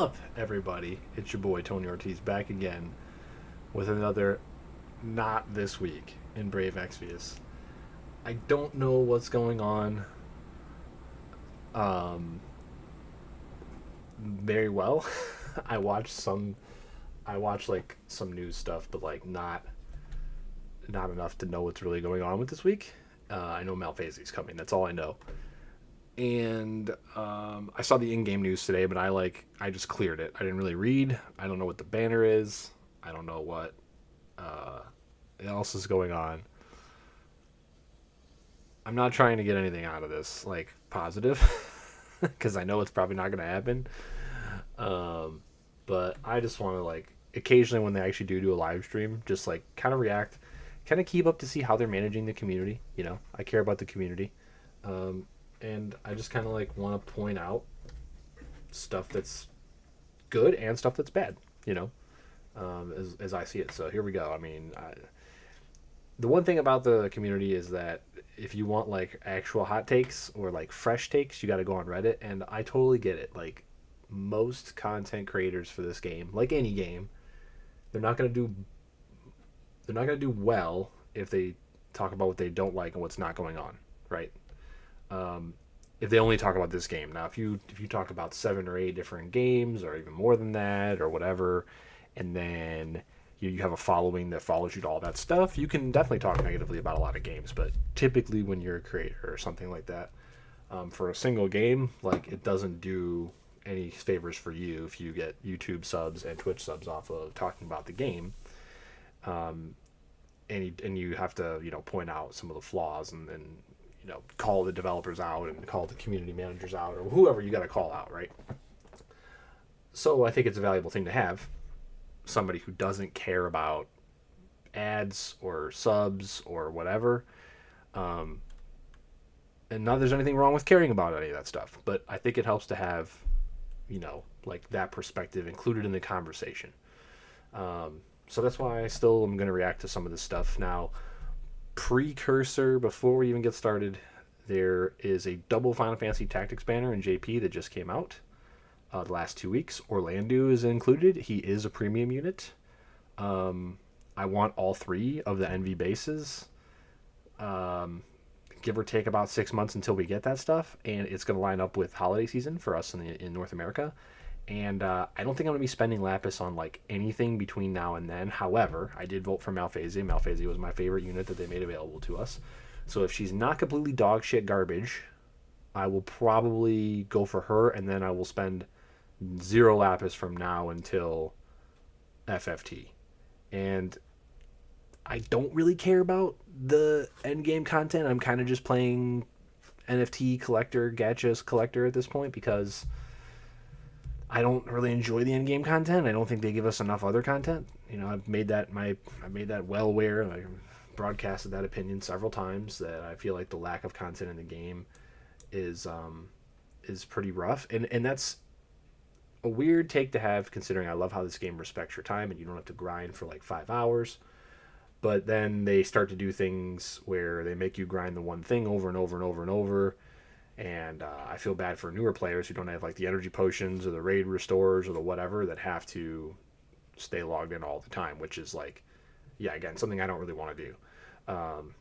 up, everybody? It's your boy Tony Ortiz back again with another not this week in Brave Exvius. I don't know what's going on um, very well. I watched some I watched like some news stuff, but like not enough to know what's really going on with this week. I know Malphasi's coming. That's all I know. And I saw the in-game news today, but I just cleared it. I didn't really read. I don't know what the banner is. I don't know what uh, else is going on. I'm not trying to get anything out of this like positive because I know it's probably not going to happen. Um, but I just want to like occasionally when they actually do a live stream, just like kind of react, kind of keep up to see how they're managing the community. I care about the community, um, and I just kind of like want to point out stuff that's good and stuff that's bad. You know, as I see it. So here we go. I mean, the one thing about the community is that if you want like actual hot takes or like fresh takes, you got to go on Reddit, and I totally get it. Like most content creators for this game, like any game, they're not gonna do they're not gonna do well if they talk about what they don't like and what's not going on, right? Um, if they only talk about this game. Now, if you talk about 7 or 8 different games or even more than that or whatever, and then you have a following that follows you to all that stuff, you can definitely talk negatively about a lot of games. But typically, when you're a creator or something like that, for a single game, like it doesn't do any favors for you if you get YouTube subs and Twitch subs off of talking about the game. Um, and you have to point out some of the flaws and call the developers out and call the community managers out or whoever you got to call out, right? So I think it's a valuable thing to have somebody who doesn't care about ads or subs or whatever. Um, and not that there's anything wrong with caring about any of that stuff, but I think it helps to have like that perspective included in the conversation. So that's why I still am going to react to some of this stuff. Now, precursor, before we even get started, there is a double Final Fantasy Tactics banner in JP that just came out the last 2 weeks. Orlando is included. He is a premium unit. I want all 3 of the NV bases. Um, Give or take about 6 months until we get that stuff, and it's going to line up with holiday season for us in North America. And I don't think I'm going to be spending Lapis on like anything between now and then. However, I did vote for Malphasi. Malphasi was my favorite unit that they made available to us. So if she's not completely dog shit garbage, I will probably go for her, and then I will spend 0 Lapis from now until FFT. And I don't really care about the end game content. I'm kind of just playing NFT collector, Gachas collector at this point because I don't really enjoy the end game content. I don't think they give us enough other content. I made that well aware. I broadcasted that opinion several times that I feel like the lack of content in the game is pretty rough, and that's a weird take to have considering I love how this game respects your time and you don't have to grind for like 5 hours. But then they start to do things where they make you grind the one thing over and over and over and over. And I feel bad for newer players who don't have like the energy potions or the raid restores or the whatever that have to stay logged in all the time, which is like, yeah, again, something I don't really want to do. Um,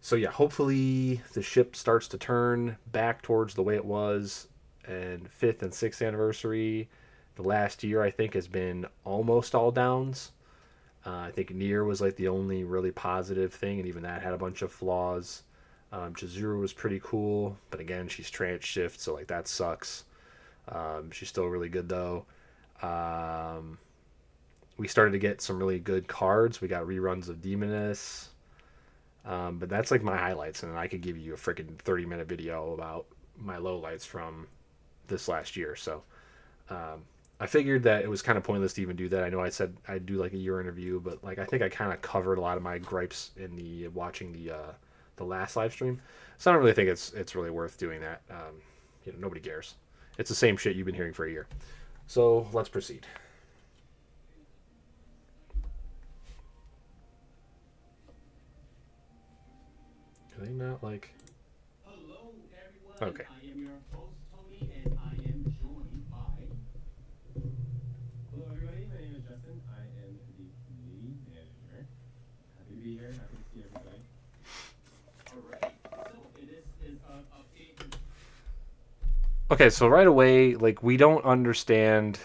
so yeah, hopefully the ship starts to turn back towards the way it was. And 5th and 6th anniversary, the last year I think has been almost all downs. I think Nier was like the only really positive thing, and even that had a bunch of flaws. Chizuru was pretty cool, but again, she's trance shift, so like that sucks. She's still really good though. Um, we started to get some really good cards. We got reruns of Demoness, but that's like my highlights, and I could give you a freaking 30-minute video about my lowlights from this last year. So um, I figured that it was kind of pointless to even do that. I know I said I'd do like a year interview, but like I think I kind of covered a lot of my gripes in the watching the last live stream. So I don't really think it's really worth doing that. Nobody cares. It's the same shit you've been hearing for a year. So let's proceed. Are they not like? Hello, everyone. Okay. I am your host, Tony, and I am joined by. okay, so right away, like we don't understand.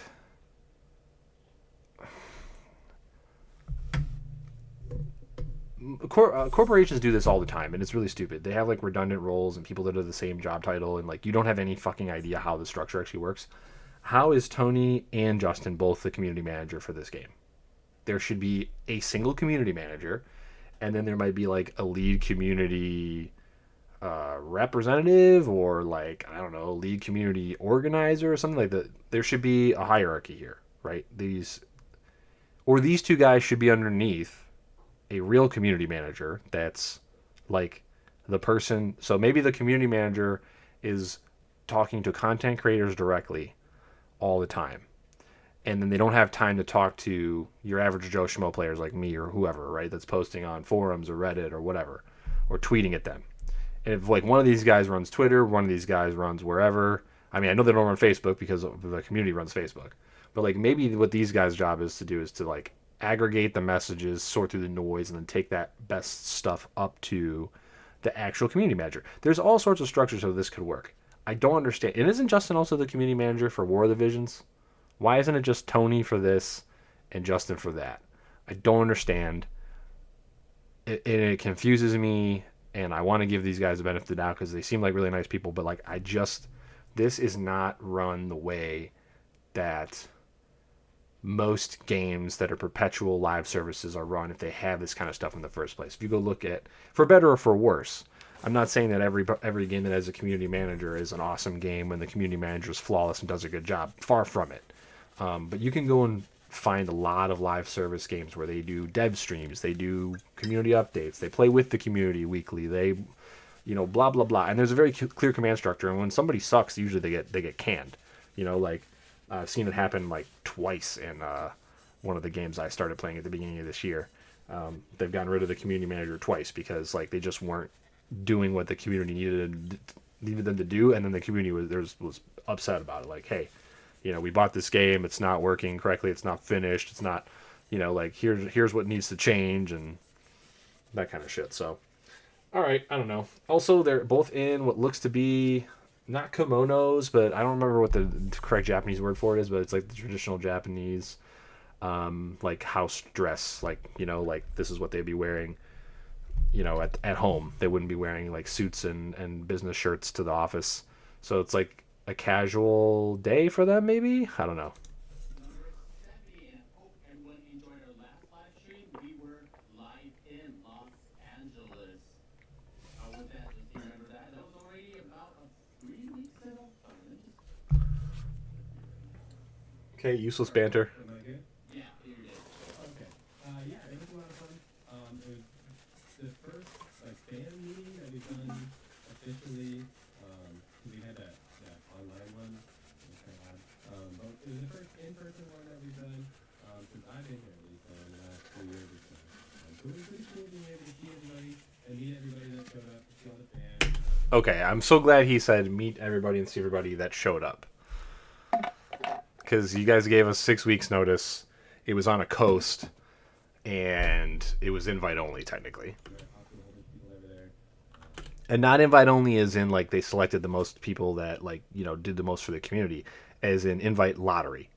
Corporations do this all the time, and it's really stupid. They have like redundant roles and people that are the same job title, and like you don't have any fucking idea how the structure actually works. How is Tony and Justin both the community manager for this game? There should be a single community manager, and then there might be like a lead community representative, or like I don't know, lead community organizer or something like that. There should be a hierarchy here, right? These two guys should be underneath a real community manager that's like the person. So maybe the community manager is talking to content creators directly all the time, and then they don't have time to talk to your average Joe Schmo players like me or whoever, right? That's posting on forums or Reddit or whatever, or tweeting at them. And if like one of these guys runs Twitter, one of these guys runs wherever. I mean, I know they don't run Facebook because the community runs Facebook, but like maybe what these guys' job is to do is to like aggregate the messages, sort through the noise, and then take that best stuff up to the actual community manager. There's all sorts of structures how this could work. I don't understand. And isn't Justin also the community manager for War of the Visions? Why isn't it just Tony for this and Justin for that? I don't understand. It confuses me, and I want to give these guys the benefit of the doubt because they seem like really nice people, but like this is not run the way that most games that are perpetual live services are run if they have this kind of stuff in the first place. If you go look at, for better or for worse, I'm not saying that every game that has a community manager is an awesome game when the community manager is flawless and does a good job. Far from it. But you can go and find a lot of live service games where they do dev streams, they do community updates, they play with the community weekly, they, blah blah blah. And there's a very clear command structure. And when somebody sucks, usually they get canned. Like I've seen it happen like twice in one of the games I started playing at the beginning of this year. They've gotten rid of the community manager twice because like they just weren't doing what the community needed them to do, and then the community was upset about it. Like, hey, we bought this game, it's not working correctly, it's not finished, it's not, like here's what needs to change and that kind of shit. So, all right, I don't know. Also, they're both in what looks to be not kimonos, but I don't remember what the correct Japanese word for it is, but it's like the traditional Japanese, like house dress, like like this is what they'd be wearing. At home, they wouldn't be wearing like suits and business shirts to the office. So it's like a casual day for them, maybe? I don't know. Okay, useless banter. Okay, I'm so glad he said meet everybody and see everybody that showed up. Because you guys gave us 6 weeks notice. It was on a coast, and it was invite only, technically. And not invite only as in, like, they selected the most people that, like, did the most for the community. As in invite lottery.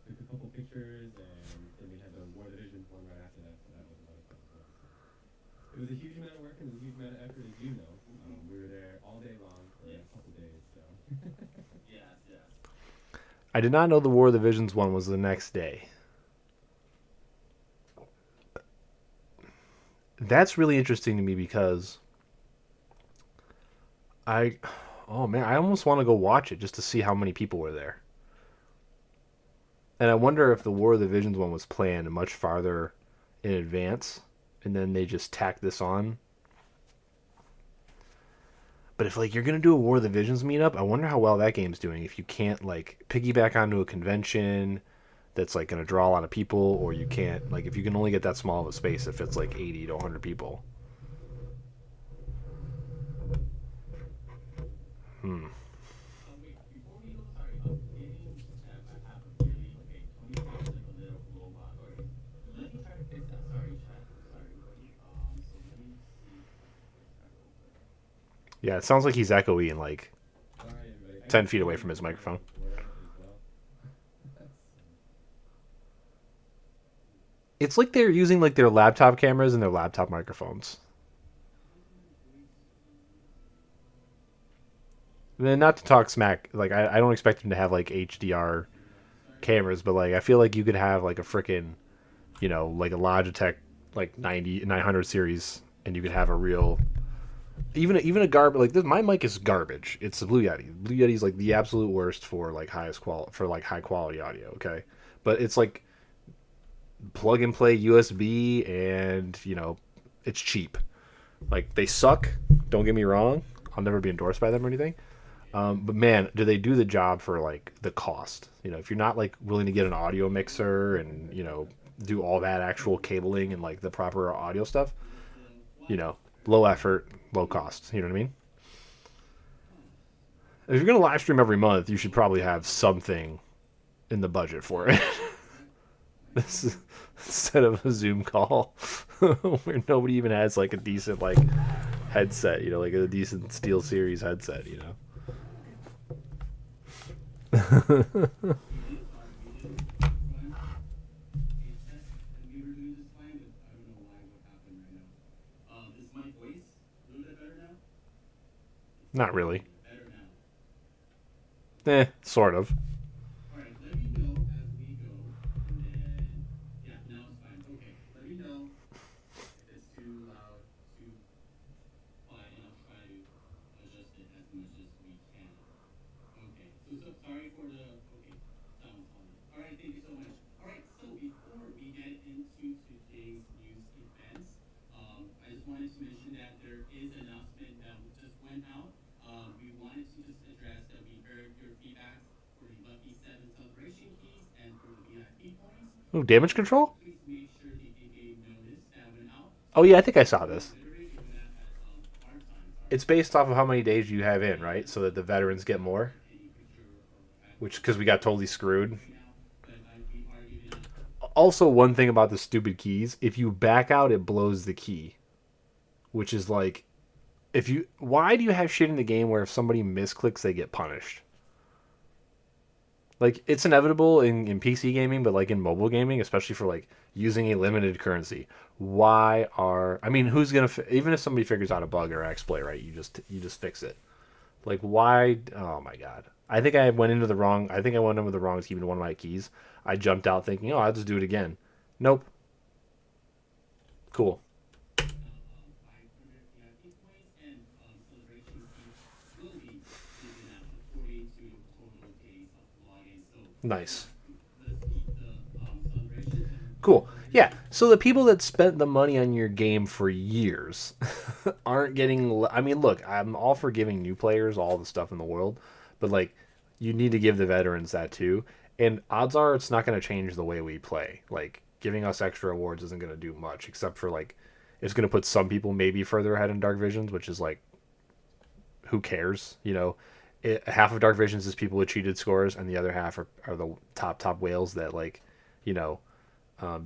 Took a couple pictures, and then we had the War of the Visions one right after that, so that was a lot of fun. It was a huge amount of work and a huge amount of effort, as you know. We were there all day long for a couple days, so. Yes. I did not know the War of the Visions one was the next day. That's really interesting to me because I almost want to go watch it just to see how many people were there. And I wonder if the War of the Visions one was planned much farther in advance, and then they just tacked this on. But if like you're gonna do a War of the Visions meetup, I wonder how well that game's doing. If you can't like piggyback onto a convention that's like gonna draw a lot of people, or you can't like if you can only get that small of a space if it's like 80 to 100 people. Yeah, it sounds like he's echoey and like 10 feet away from his microphone. It's like they're using like their laptop cameras and their laptop microphones. Not to talk smack, like I don't expect them to have like HDR cameras, but like I feel like you could have like a freaking, like a Logitech like 900 series, and you could have a real, even a garbage like this. My mic is garbage. It's the Blue Yeti. Blue Yeti's like the absolute worst for like high quality audio. Okay, but it's like plug and play USB, and it's cheap. Like they suck. Don't get me wrong. I'll never be endorsed by them or anything. But man, do they do the job for like the cost? If you're not like willing to get an audio mixer and do all that actual cabling and like the proper audio stuff, you know, low effort, low cost. You know what I mean? If you're gonna live stream every month, you should probably have something in the budget for it. This is, instead of a Zoom call where nobody even has like a decent like headset, like a decent Steel Series headset, Not really. Sort of. Oh, damage control? Oh yeah, I think I saw this. It's based off of how many days you have in, right? So that the veterans get more. Which, because we got totally screwed. Also, one thing about the stupid keys: if you back out, it blows the key. Which is like, if you, why do you have shit in the game where if somebody misclicks, they get punished? Like it's inevitable in PC gaming, but like in mobile gaming, especially for like using a limited currency. I mean, who's gonna even if somebody figures out a bug or exploit, right? You just fix it. Like why? Oh my god! I think I went in with the wrong keeping one of my keys. I jumped out thinking, oh, I'll just do it again. Nope. Cool. Nice. Cool. Yeah. So the people that spent the money on your game for years aren't getting. I mean, look, I'm all for giving new players all the stuff in the world, but like, you need to give the veterans that too. And odds are it's not going to change the way we play. Like, giving us extra awards isn't going to do much, except for like, it's going to put some people maybe further ahead in Dark Visions, which is like, who cares? Half of Dark Visions is people with cheated scores, and the other half are the top whales that like, you know,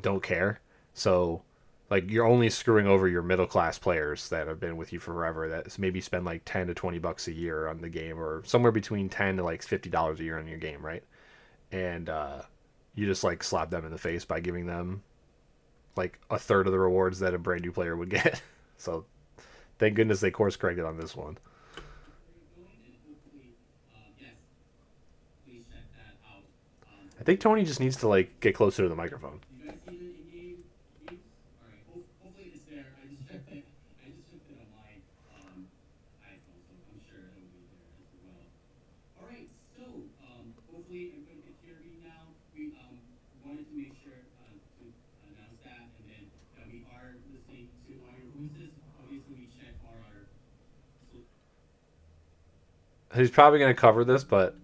don't care. So like you're only screwing over your middle class players that have been with you forever that maybe spend like $10 to $20 a year on the game, or somewhere between $10 to like $50 a year on your game, right? And you just like slap them in the face by giving them like a third of the rewards that a brand new player would get. So thank goodness they course corrected on this one. I think Tony just needs to like get closer to the microphone. He's probably going to cover this, but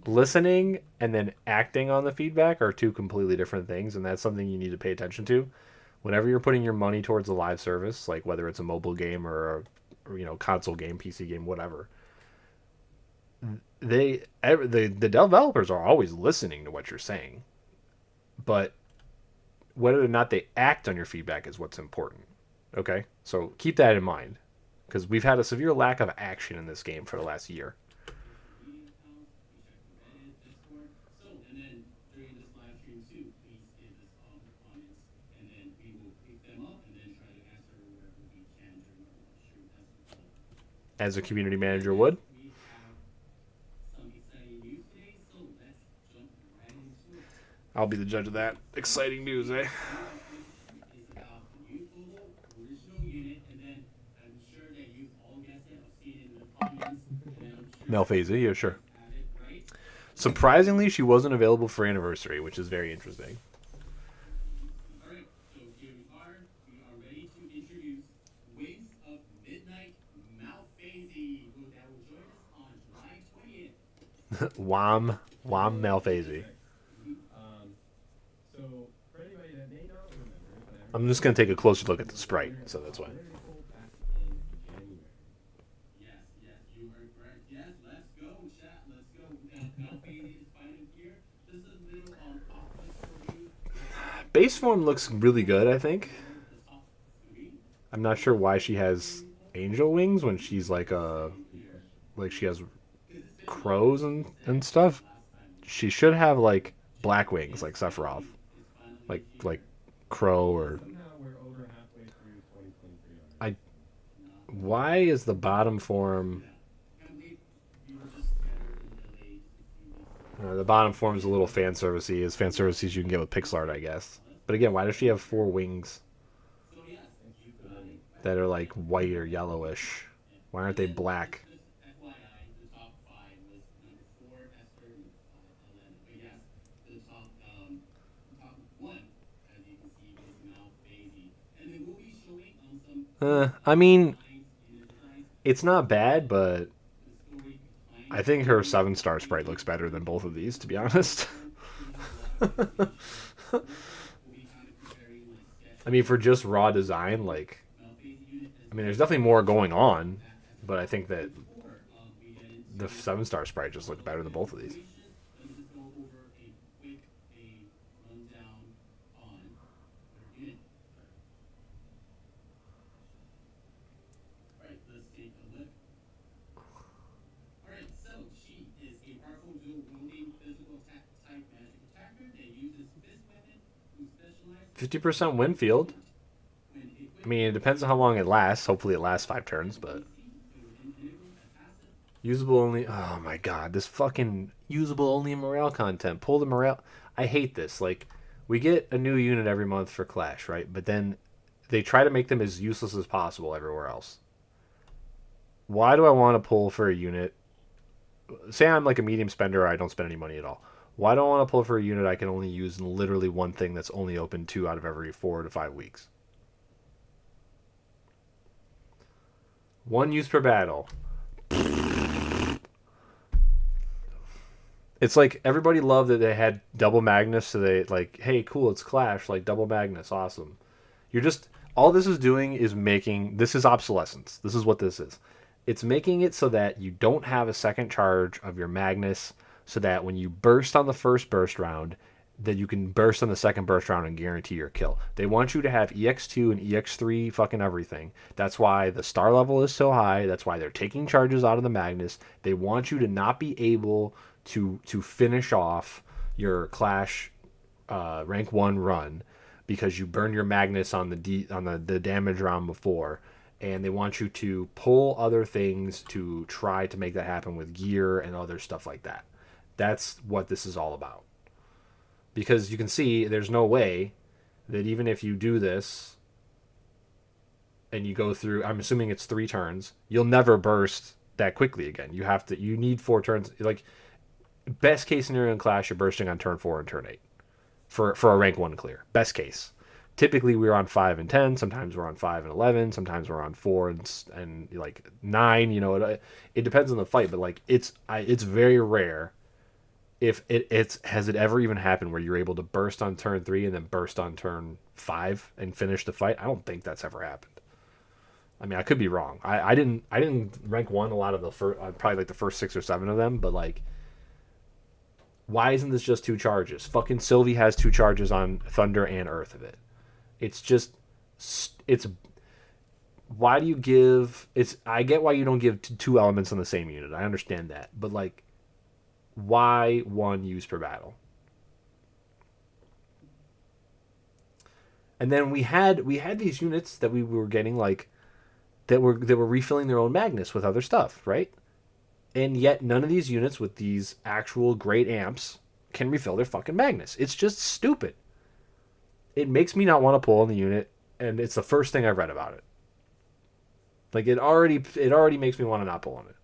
listening and then acting on the feedback are two completely different things, and that's something you need to pay attention to. Whenever you're putting your money towards a live service, like whether it's a mobile game or console game, PC game, whatever, the developers are always listening to what you're saying, but whether or not they act on your feedback is what's important. Okay, so keep that in mind. because we've had a severe lack of action in this game for the last year. As a community manager would. I'll be the judge of that. Exciting news, eh? Malphase, yeah, sure. Surprisingly, she wasn't available for anniversary, which is very interesting. Wham, Wham Malphase. I'm just gonna take a closer look at the sprite, so that's why. Base form looks really good, I think. I'm not sure why she has angel wings when she's like she has crows and stuff. She should have like black wings like Sephiroth. Like crow or I why is the bottom form the bottom form is a little fan servicey. As fan services you can get with pixel art, I guess. But again, why does she have four wings that are like white or yellowish? Why aren't they black? I mean, it's not bad, but I think her 7-star sprite looks better than both of these, to be honest. I mean, for just raw design, like, I mean, there's definitely more going on, but I think that the 7-star sprite just looks better than both of these. %50 win field. I mean, it depends on how long it lasts. Hopefully, it lasts 5 turns, but usable only. Oh my god, this fucking usable only morale content. Pull the morale. I hate this. Like, we get a new unit every month for Clash, right? But then they try to make them as useless as possible everywhere else. Why do I want to pull for a unit? Say I'm like a medium spender, or I don't spend any money at all. Why do I want to pull for a unit I can only use in literally one thing that's only open 2 out of every 4 to 5 weeks? One use per battle. It's like everybody loved that they had double Magnus, so they like, hey, cool, it's Clash, like double Magnus, awesome. You're just all this is doing is making this is obsolescence. This is what this is. It's making it so that you don't have a second charge of your Magnus, so that when you burst on the first burst round, that you can burst on the second burst round and guarantee your kill. They want you to have EX2 and EX3 fucking everything. That's why the star level is so high. That's why they're taking charges out of the Magnus. They want you to not be able to finish off your Clash rank 1 run because you burned your Magnus on the damage round before, and they want you to pull other things to try to make that happen with gear and other stuff like that. That's what this is all about. Because you can see there's no way that even if you do this and you go through, I'm assuming it's 3 turns, you'll never burst that quickly again. You need 4 turns. Like, best case scenario in Clash, you're bursting on turn 4 and turn 8 for a rank 1 clear. Best case. Typically we're on 5 and 10. Sometimes we're on 5 and 11. Sometimes we're on 4 and like 9. You know, it depends on the fight, but like it's very rare. If it's has it ever even happened where you're able to burst on turn 3 and then burst on turn 5 and finish the fight? I don't think that's ever happened. I mean, I could be wrong. I didn't rank 1 a lot of the first, probably like the first 6 or 7 of them, but like, why isn't this just 2 charges? Fucking Sylvie has 2 charges on Thunder and Earth of it. It's just, it's Why do you give? It's I get why you don't give two elements on the same unit. I understand that, but like, why one use per battle? And then we had these units that we were getting like that were refilling their own Magnus with other stuff, right? And yet none of these units with these actual great amps can refill their fucking Magnus. It's just stupid. It makes me not want to pull on the unit, and it's the first thing I've read about it. Like it already makes me want to not pull on it.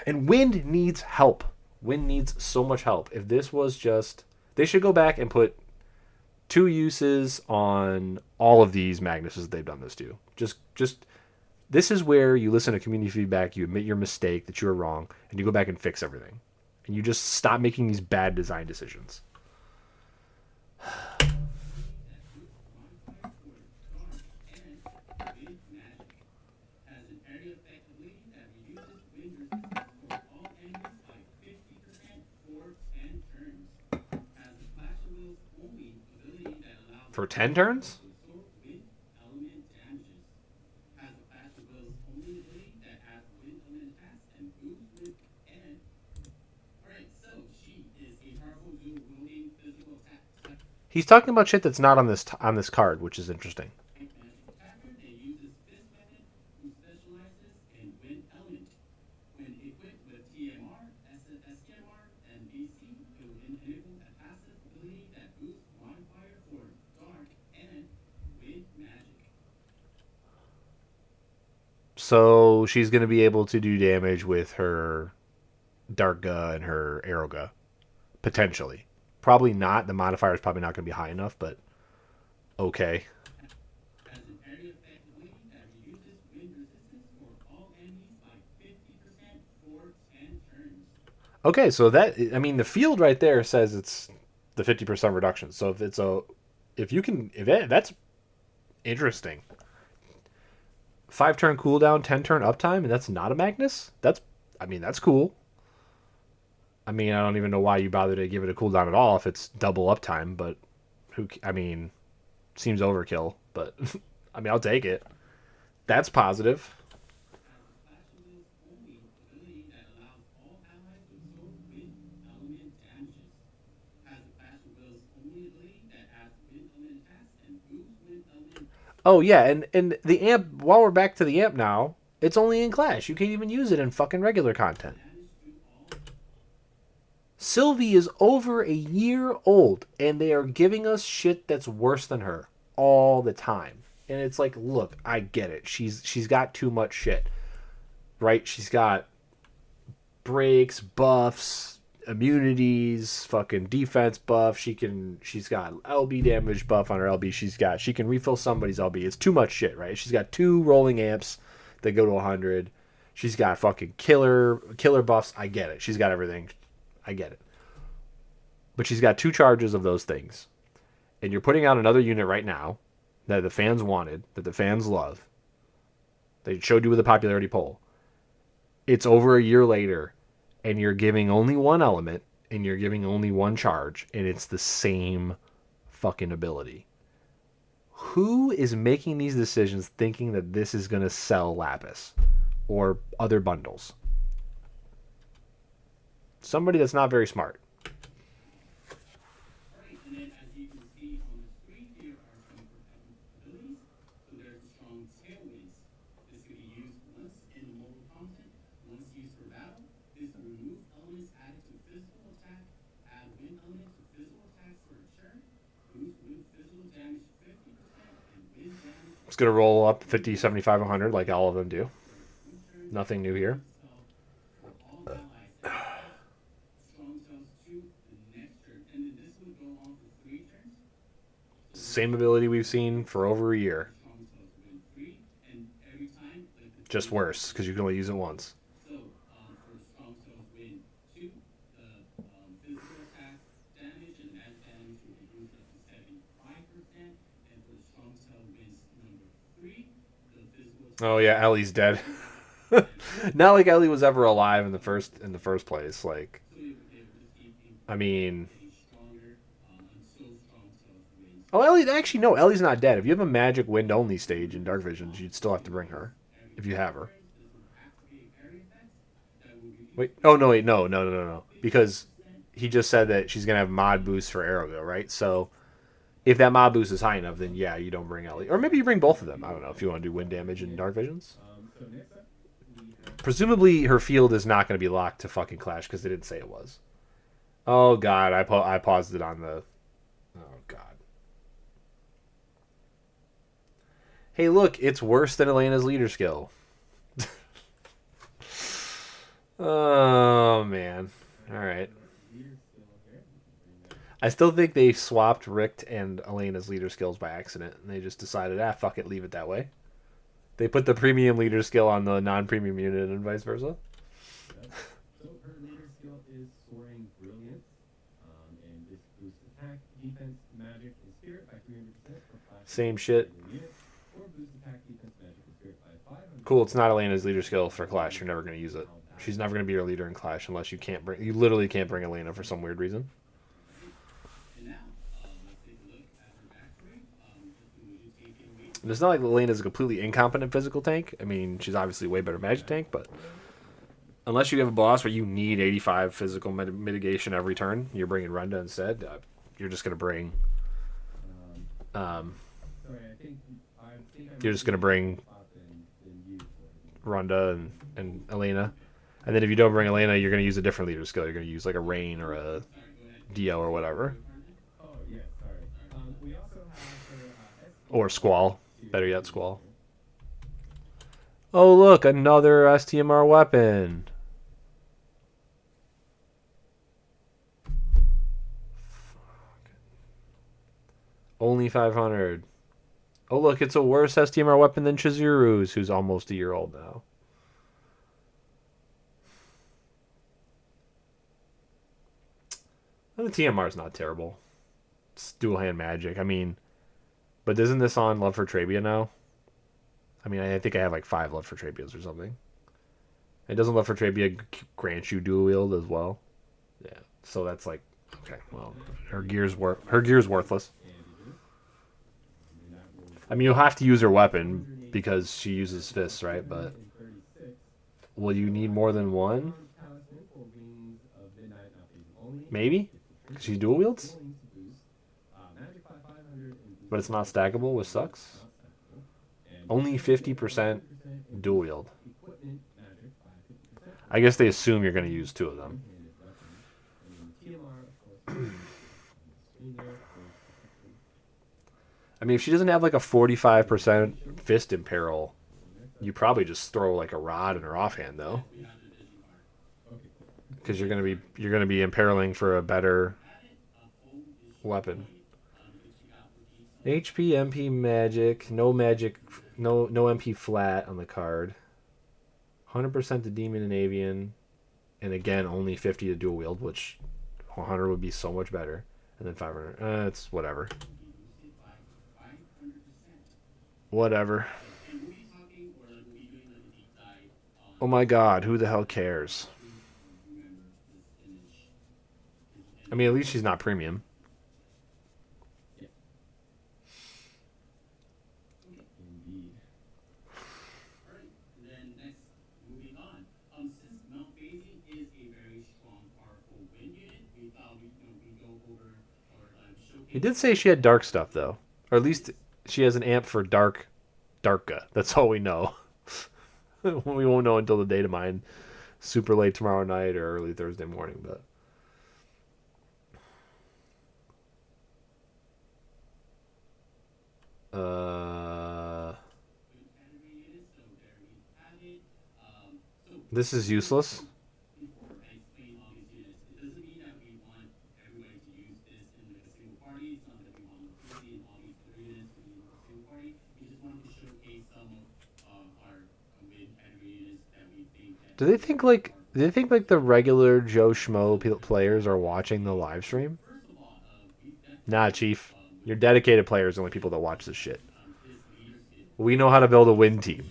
And Wind needs help. Wind needs so much help. If this was just, they should go back and put two uses on all of these Magnuses they've done this to. Just this is where you listen to community feedback, you admit your mistake that you were wrong, and you go back and fix everything. And you just stop making these bad design decisions. For 10 turns? He's talking about shit that's not on this card, which is interesting. So she's going to be able to do damage with her Darga and her Aeroga, potentially. Probably not. The modifier is probably not going to be high enough, but okay. Okay, so that I mean the field right there says it's the 50% reduction. So if you can that's interesting. 5 turn cooldown, 10 turn uptime, and that's not a Magnus. That's cool. I mean I don't even know why you bother to give it a cooldown at all if it's double uptime, but I mean seems overkill, but I mean I'll take it. That's positive. Oh yeah, and the amp. While we're back to the amp now, it's only in Clash. You can't even use it in fucking regular content. Sylvie is over a year old, and they are giving us shit that's worse than her all the time. And it's like, look, I get it. She's got too much shit, right? She's got breaks, buffs, immunities, fucking defense buff. She's got LB damage buff on her LB. She can refill somebody's LB. It's too much shit, right? She's got two rolling amps that go to 100. She's got fucking killer buffs. I get it. She's got everything. I get it. But she's got two charges of those things. And you're putting out another unit right now that the fans wanted, that the fans love. They showed you with a popularity poll. It's over a year later, and you're giving only one element, and you're giving only one charge, and it's the same fucking ability. Who is making these decisions thinking that this is going to sell Lapis or other bundles? Somebody that's not very smart. It's going to roll up 50, 75, 100 like all of them do. Nothing new here. Same ability we've seen for over a year. Just worse because you can only use it once. Oh yeah, Ellie's dead. Not like Ellie was ever alive in the first place. Like, I mean, Oh, Ellie. Actually, no. Ellie's not dead. If you have a magic wind only stage in Dark Visions, you'd still have to bring her if you have her. Wait. Oh no. Wait. No. No. No. No. No. Because he just said that she's gonna have mod boost for Arrowgo, right? So if that mod boost is high enough, then yeah, you don't bring Ellie, or maybe you bring both of them. I don't know if you want to do wind damage in Dark Visions. Presumably, her field is not going to be locked to fucking Clash because they didn't say it was. Oh god, I paused it on the. Oh god. Hey, look, it's worse than Elena's leader skill. Oh man. All right. I still think they swapped Richt and Elena's leader skills by accident, and they just decided, fuck it, leave it that way. They put the premium leader skill on the non-premium unit and vice versa. So her leader skill is Soaring Brilliance, and this boosts attack, defense, magic, and spirit by 300% for 5 Same shit. unit, or boosts attack, defense, magic, and spirit by 500. Cool. It's not Elena's leader skill for Clash. You're never going to use it. She's never going to be your leader in Clash unless you can't bring. You literally can't bring Elena for some weird reason. And it's not like Elena's a completely incompetent physical tank. I mean, she's obviously a way better magic tank, but unless you have a boss where you need 85 physical mitigation every turn, you're bringing Runda instead. You're just going to bring. You're just going to bring Runda and Elena. And then if you don't bring Elena, you're going to use a different leader skill. You're going to use like a Rain or a Dio or whatever. Or Squall. Better yet, Squall. Oh, look, another STMR weapon. Only 500. Oh, look, it's a worse STMR weapon than Chizuru's, who's almost a year old now. And the TMR is not terrible. It's dual hand magic. I mean, but isn't this on Love for Trabia now? I mean, I think I have like 5 Love for Trabias or something. It doesn't Love for Trabia grant you dual wield as well? Yeah. So that's like, okay, well, her gear's worthless. I mean, you'll have to use her weapon because she uses fists, right? But will you need more than one? Maybe? Because she dual wields? But it's not stackable, which sucks. Only 50% dual wield. I guess they assume you're going to use 2 of them. I mean, if she doesn't have like a 45% fist imperil, you probably just throw like a rod in her offhand though. Because you're gonna be imperiling for a better weapon. HP, MP, magic, no MP flat on the card. 100% to demon and avian, and again only 50 to dual wield, which 100 would be so much better, and then 500. It's whatever. Whatever. Oh my god, who the hell cares? I mean, at least she's not premium. He did say she had dark stuff though, or at least she has an amp for Darka. That's all we know. We won't know until the data mine, super late tomorrow night or early Thursday morning. But this is useless. Do they think like the regular Joe Schmo players are watching the live stream? Nah, Chief. Your dedicated players are the only people that watch this shit. We know how to build a win team.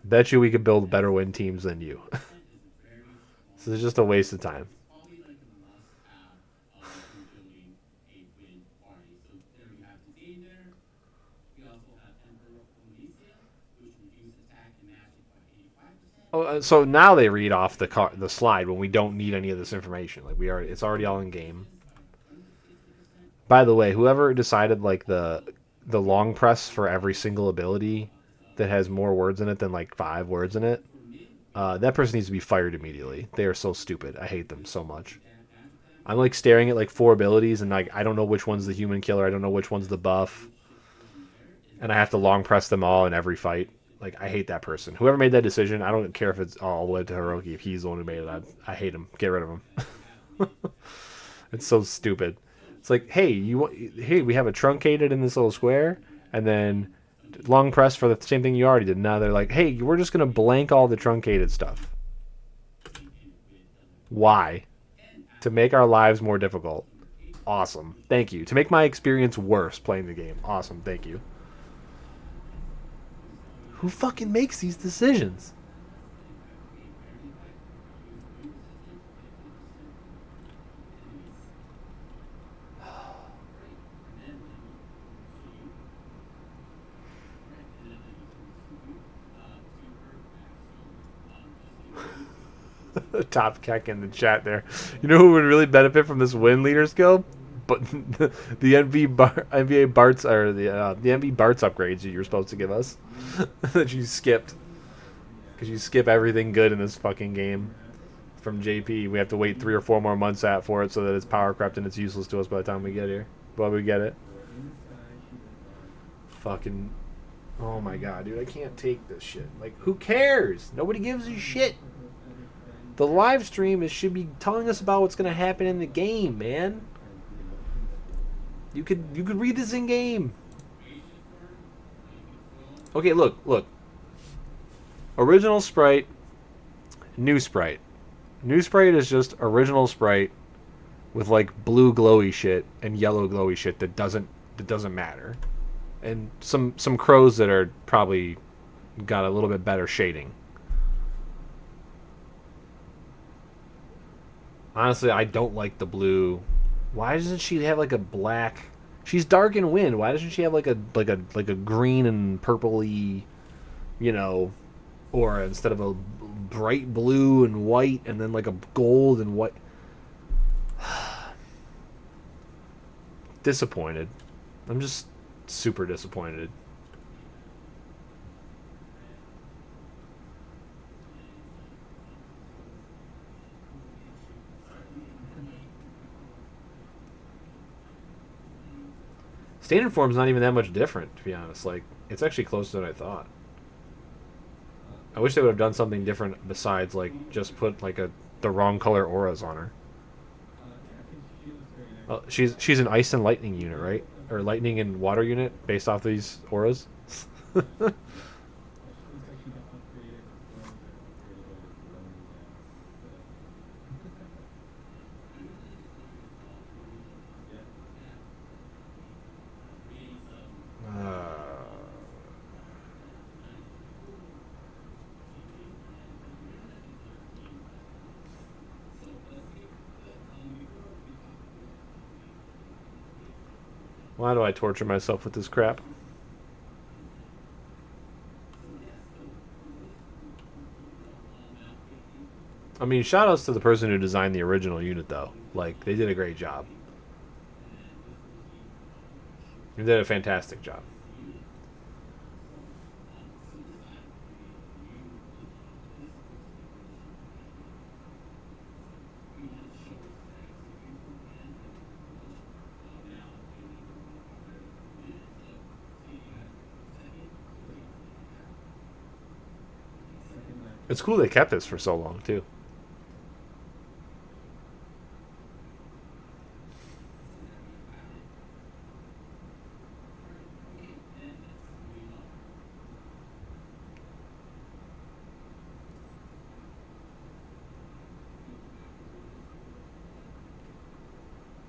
Bet you we could build better win teams than you. So it's just a waste of time. So now they read off the slide when we don't need any of this information. Like it's already all in game. By the way, whoever decided like the long press for every single ability that has more words in it than like 5 words in it, that person needs to be fired immediately. They are so stupid. I hate them so much. I'm like staring at like 4 abilities and like I don't know which one's the human killer. I don't know which one's the buff, and I have to long press them all in every fight. Like I hate that person. Whoever made that decision, I don't care if it's all the way to Hiroki. If he's the one who made it, I hate him. Get rid of him. It's so stupid. It's like, hey, we have a truncated in this little square, and then long press for the same thing you already did. Now they're like, hey, we're just gonna blank all the truncated stuff. Why? To make our lives more difficult. Awesome. Thank you. To make my experience worse playing the game. Awesome. Thank you. Who fucking makes these decisions? Top Keck in the chat there. You know who would really benefit from this win leader skill? But the NBA Barts or the MV Barts upgrades that you were supposed to give us that you skipped because you skip everything good in this fucking game from JP. We have to wait 3 or 4 more months for it so that it's power crept and it's useless to us by the time we get here. But we get it. Fucking. Oh my god, dude, I can't take this shit. Like, who cares? Nobody gives a shit. The live stream should be telling us about what's gonna happen in the game, man. You could read this in game. Okay, look. Original sprite, new sprite. New sprite is just original sprite with like blue glowy shit and yellow glowy shit that doesn't matter. And some crows that are probably got a little bit better shading. Honestly, I don't like the blue. Why doesn't she have like a black? She's dark in wind. Why doesn't she have like a green and purpley, aura instead of a bright blue and white and then like a gold and white? Disappointed. I'm just super disappointed. Standard form's not even that much different, to be honest. Like, it's actually closer than I thought. I wish they would have done something different besides, like, just put, like, the wrong color auras on her. She's an ice and lightning unit, right? Or lightning and water unit based off these auras? Why do I torture myself with this crap? I mean, shoutouts to the person who designed the original unit, though. Like, they did a great job. They did a fantastic job. It's cool they kept this for so long, too.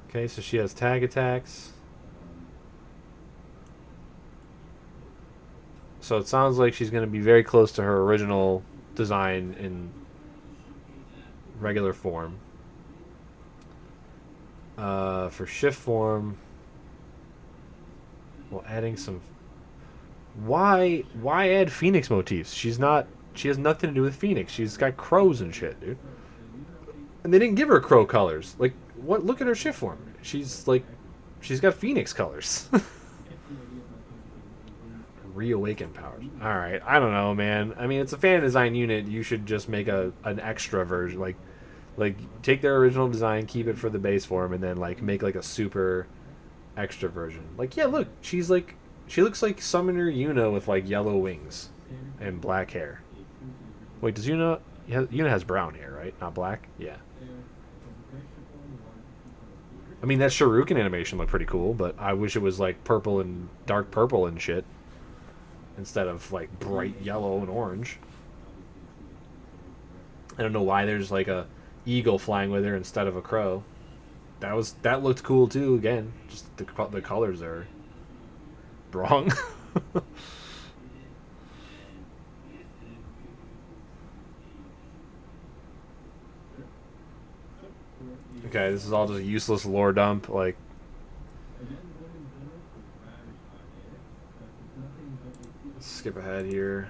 Okay, so she has tag attacks. So it sounds like she's going to be very close to her original design in regular form. For shift form, well, adding some. Why add Phoenix motifs? She's not She has nothing to do with Phoenix. She's got crows and shit, dude. And they didn't give her crow colors. Like, what? Look at her shift form. She's got Phoenix colors. Reawaken powers. All right, I don't know, man. I mean, it's a fan design unit. You should just make an extra version, like take their original design, keep it for the base form, and then like make like a super extra version. Like, yeah, look, she looks like Summoner Yuna with like yellow wings and black hair. Wait, does Yuna? Yuna has brown hair, right? Not black. Yeah. I mean, that Shuriken animation looked pretty cool, but I wish it was like purple and dark purple and shit instead of like bright yellow and orange. I don't know why there's like a eagle flying with her instead of a crow. That looked cool too. Again, just the colors are wrong. Okay, this is all just a useless lore dump. Like, let's skip ahead here.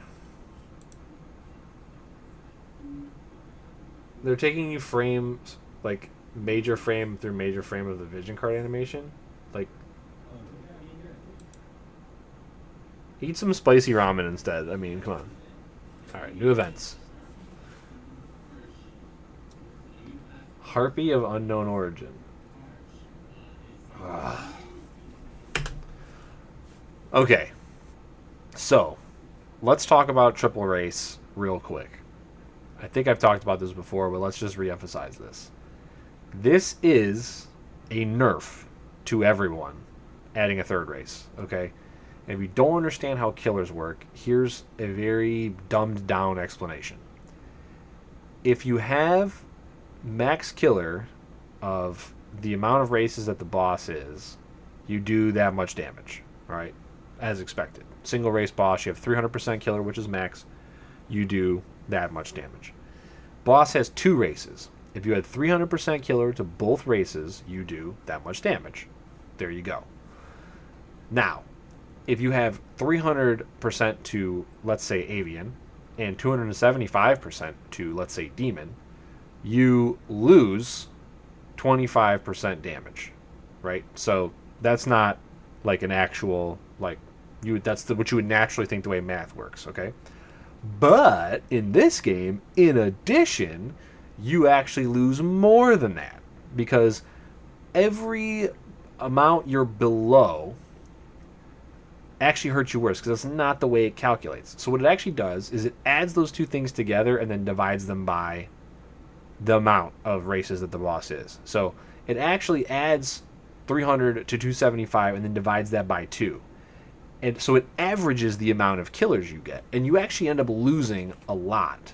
They're taking you frames, like major frame through major frame of the vision card animation. Like, eat some spicy ramen instead. I mean, come on. All right, new events. Harpy of unknown origin. Okay, so let's talk about triple race real quick. I think I've talked about this before, but let's just re-emphasize this. This is a nerf to everyone, adding a third race, okay? And if you don't understand how killers work, here's a very dumbed down explanation. If you have max killer of the amount of races that the boss is, you do that much damage, right? As expected. Single race boss, you have 300% killer, which is max. You do that much damage. Boss has 2 races. If you had 300% killer to both races, you do that much damage. There you go. Now, if you have 300% to, let's say, Avian, and 275% to, let's say, Demon, you lose 25% damage, right? So that's not like an actual, like, that's what you would naturally think the way math works, okay? But in this game, in addition, you actually lose more than that, because every amount you're below actually hurts you worse, because that's not the way it calculates. So what it actually does is it adds those two things together and then divides them by the amount of races that the boss is. So it actually adds 300 to 275 and then divides that by 2. And so it averages the amount of killers you get. And you actually end up losing a lot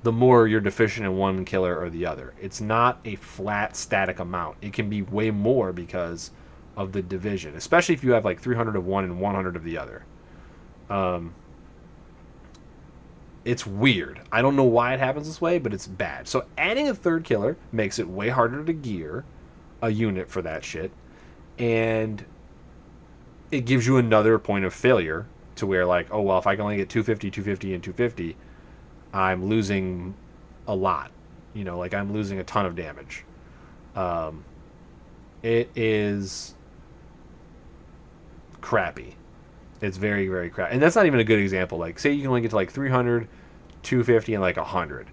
the more you're deficient in one killer or the other. It's not a flat, static amount. It can be way more because of the division, especially if you have like 300 of one and 100 of the other. It's weird. I don't know why it happens this way, but it's bad. So adding a third killer makes it way harder to gear a unit for that shit. And it gives you another point of failure to where, like, oh, well, if I can only get 250, 250, and 250, I'm losing a lot. You know, like, I'm losing a ton of damage. It is crappy. It's very, very crappy. And that's not even a good example. Like, say you can only get to, like, 300, 250, and, like, 100.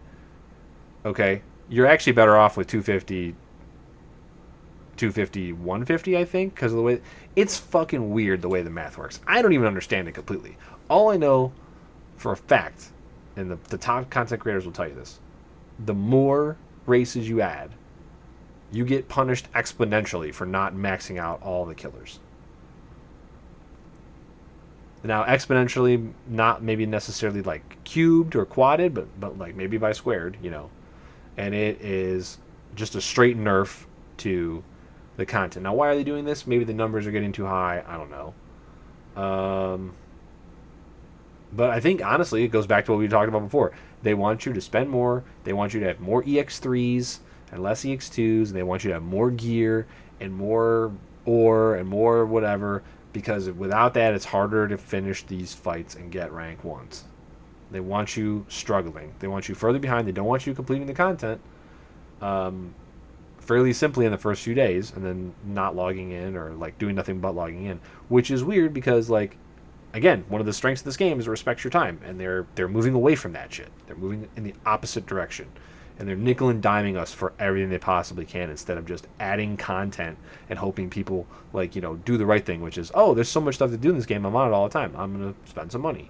Okay? You're actually better off with 250, 150, I think, because of the way it's fucking weird the way the math works. I don't even understand it completely. All I know for a fact, and the top content creators will tell you this, the more races you add, you get punished exponentially for not maxing out all the killers. Now, exponentially, not maybe necessarily like cubed or quadded, but like maybe by squared, you know. And it is just a straight nerf to the content. Now, why are they doing this? Maybe the numbers are getting too high. I don't know. But I think, honestly, it goes back to what we talked about before. They want you to spend more. They want you to have more EX3s and less EX2s. And they want you to have more gear and more ore and more whatever. Because without that, it's harder to finish these fights and get rank 1s. They want you struggling. They want you further behind. They don't want you completing the content fairly simply in the first few days and then not logging in or like doing nothing but logging in, which is weird because like again, one of the strengths of this game is respect your time, and they're moving away from that shit. They're moving in the opposite direction, and they're nickel and diming us for everything they possibly can instead of just adding content and hoping people like do the right thing, which is there's so much stuff to do in this game. I'm on it all the time. I'm gonna spend some money.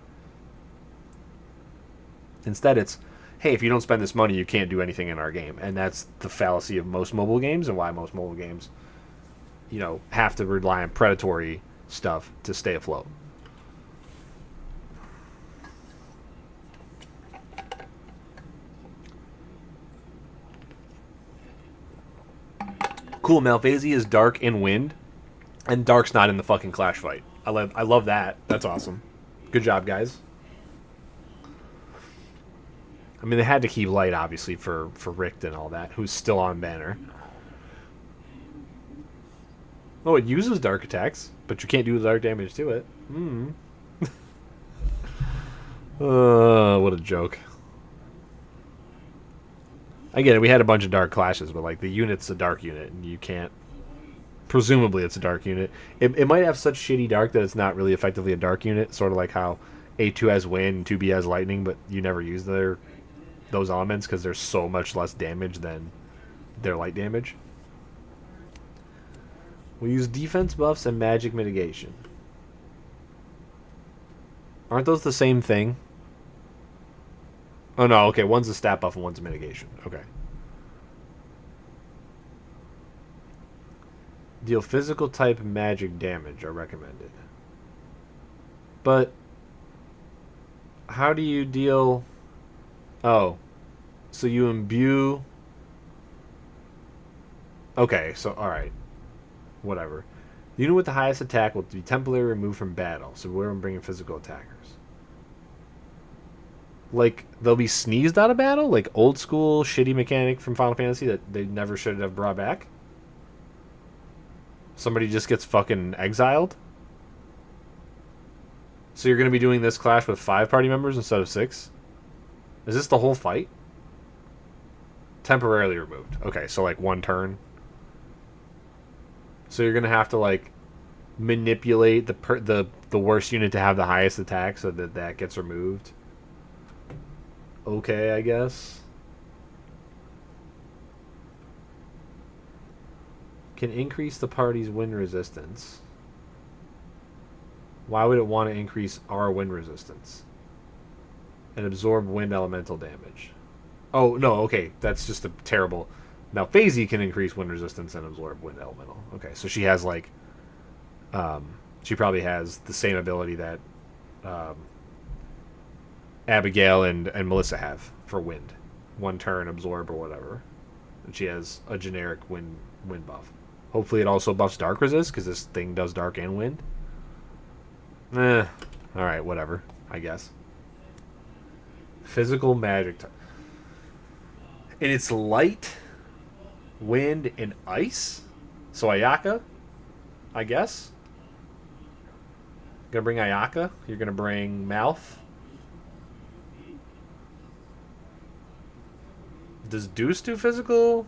Instead, it's hey, if you don't spend this money, you can't do anything in our game, and that's the fallacy of most mobile games and why most mobile games, have to rely on predatory stuff to stay afloat. Cool, Malphasy is dark and wind, and dark's not in the fucking Clash fight. I love that. That's awesome. Good job, guys. I mean, they had to keep light, obviously, for Richt and all that, who's still on banner. Oh, it uses dark attacks, but you can't do dark damage to it. What a joke. I get it, we had a bunch of dark clashes, but like the unit's a dark unit, and you can't... Presumably it's a dark unit. It might have such shitty dark that it's not really effectively a dark unit, sort of like how A2 has wind and 2B has lightning, but you never use those elements because they're so much less damage than their light damage. We use defense buffs and magic mitigation. Aren't those the same thing? Oh no, okay, one's a stat buff and one's a mitigation. Okay. Deal physical type magic damage are recommended. But how do you deal... Oh. So you imbue... Okay, so alright. Whatever. The unit with the highest attack will be temporarily removed from battle, so we're bringing physical attackers. Like, they'll be sneezed out of battle? Like old school shitty mechanic from Final Fantasy that they never should have brought back? Somebody just gets fucking exiled? So you're going to be doing this clash with 5 party members instead of 6? Is this the whole fight? Temporarily removed. Okay, so like 1 turn. So you're going to have to like manipulate the worst unit to have the highest attack so that gets removed. Okay, I guess. Can increase the party's wind resistance. Why would it want to increase our wind resistance? And absorb wind elemental damage. Oh, no, okay. That's just a terrible... Now, Phasey can increase wind resistance and absorb wind elemental. Okay, so she has, like... she probably has the same ability that Abigail and Melissa have for wind. 1 turn, absorb, or whatever. And she has a generic wind buff. Hopefully it also buffs dark resist, because this thing does dark and wind. Alright, whatever, I guess. Physical magic type. And it's light, wind, and ice? So Ayaka, I guess? Gonna bring Ayaka. You're gonna bring Mouth. Does Deuce do physical?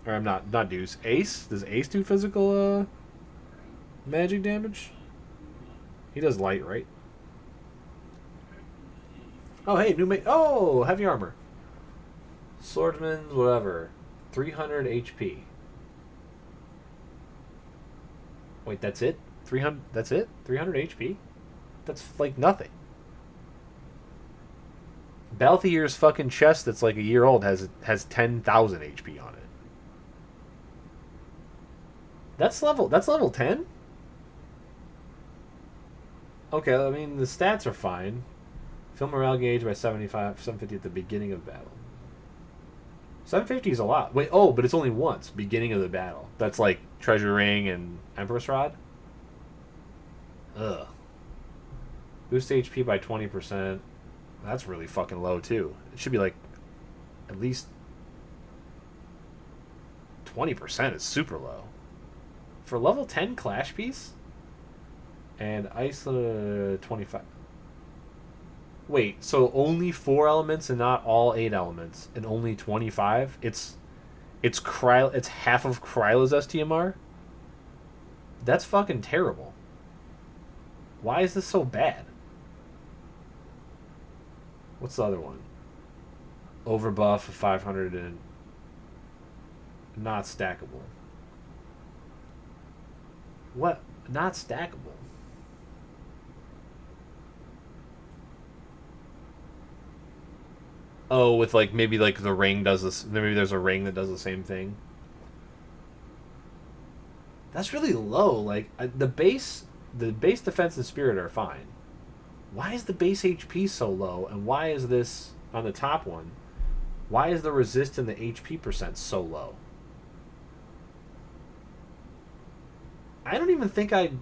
Or I'm not Deuce. Ace? Does Ace do physical magic damage? He does light, right? Oh, hey, oh, heavy armor. Swordsman, whatever. 300 HP. Wait, that's it? 300. That's it? 300 HP? That's like nothing. Balthier's fucking chest that's like a year old has 10,000 HP on it. That's level 10? Okay, I mean the stats are fine. Fill morale gauge by 750 at the beginning of battle. 750 is a lot. Wait, but it's only once, beginning of the battle. That's like Treasure Ring and Empress Rod. Ugh. Boost HP by 20%. That's really fucking low too. It should be like at least 20% is super low. For level 10 Clash piece? And Ice 25. Wait, so only 4 elements and not all 8 elements, and only 25? It's half of Kryla's STMR? That's fucking terrible. Why is this so bad? What's the other one? Overbuff of 500 and not stackable. What? Not stackable. Oh, with like maybe like the ring does this. Maybe there's a ring that does the same thing. That's really low. Like the base defense and spirit are fine. Why is the base HP so low, and why is this on the top one? Why is the resist and the HP percent so low? I don't even think I.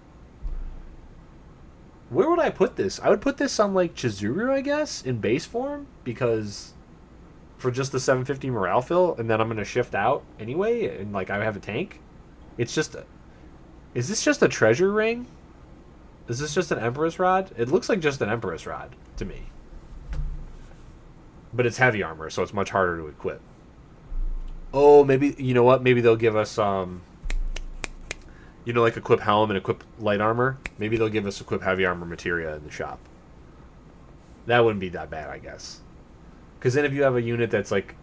Where would I put this? I would put this on like Chizuru, I guess, in base form, because for just the 750 morale fill, and then I'm gonna shift out anyway, and like I have a tank. It's just. Is this just a treasure ring? Is this just an Empress Rod? It looks like just an Empress Rod to me. But it's heavy armor, so it's much harder to equip. Oh, maybe you know what? Maybe they'll give us like equip helm and equip light armor. Maybe they'll give us equip heavy armor materia in the shop. That wouldn't be that bad, I guess. Because then if you have a unit that's like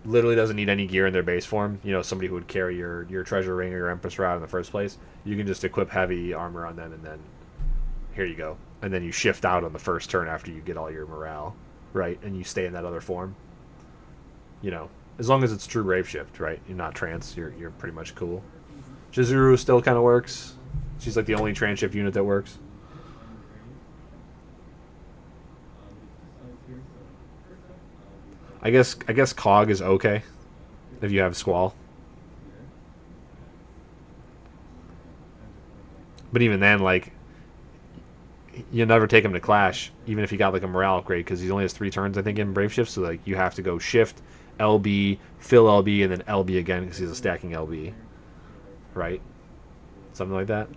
literally doesn't need any gear in their base form, somebody who would carry your treasure ring or your Empress Rod in the first place, you can just equip heavy armor on them, and then here you go. And then you shift out on the first turn after you get all your morale, right? And you stay in that other form. As long as it's true rave shift, right? You're not trance. You're pretty much cool. Chizuru still kind of works. She's like the only trance shift unit that works. I guess Cog is okay if you have Squall. But even then, like, you'll never take him to Clash, even if he got like a morale upgrade, because he only has 3 turns, I think, in Brave Shift. So like you have to go Shift, LB, fill LB, and then LB again because he's a stacking LB, right? Something like that.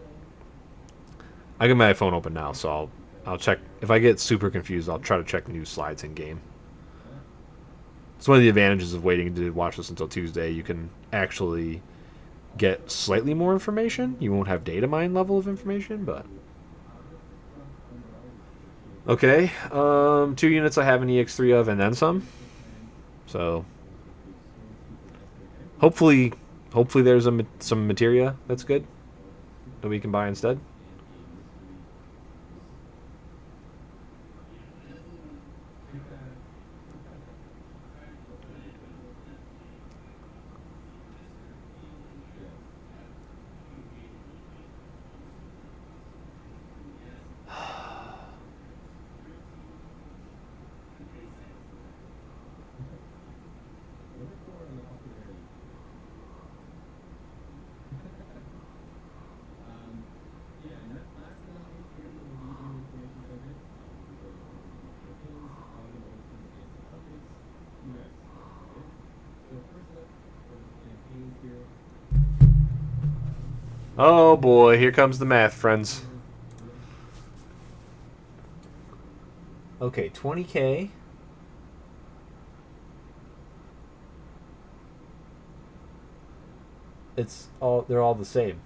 I got my phone open now, so I'll check. If I get super confused, I'll try to check news slides in game. It's one of the advantages of waiting to watch this until Tuesday. You can actually get slightly more information. You won't have data mine level of information, but okay. 2 units I have an EX3 of, and then some. So hopefully there's some materia that's good that we can buy instead. Oh boy, here comes the math, friends. Okay, 20k. They're all the same.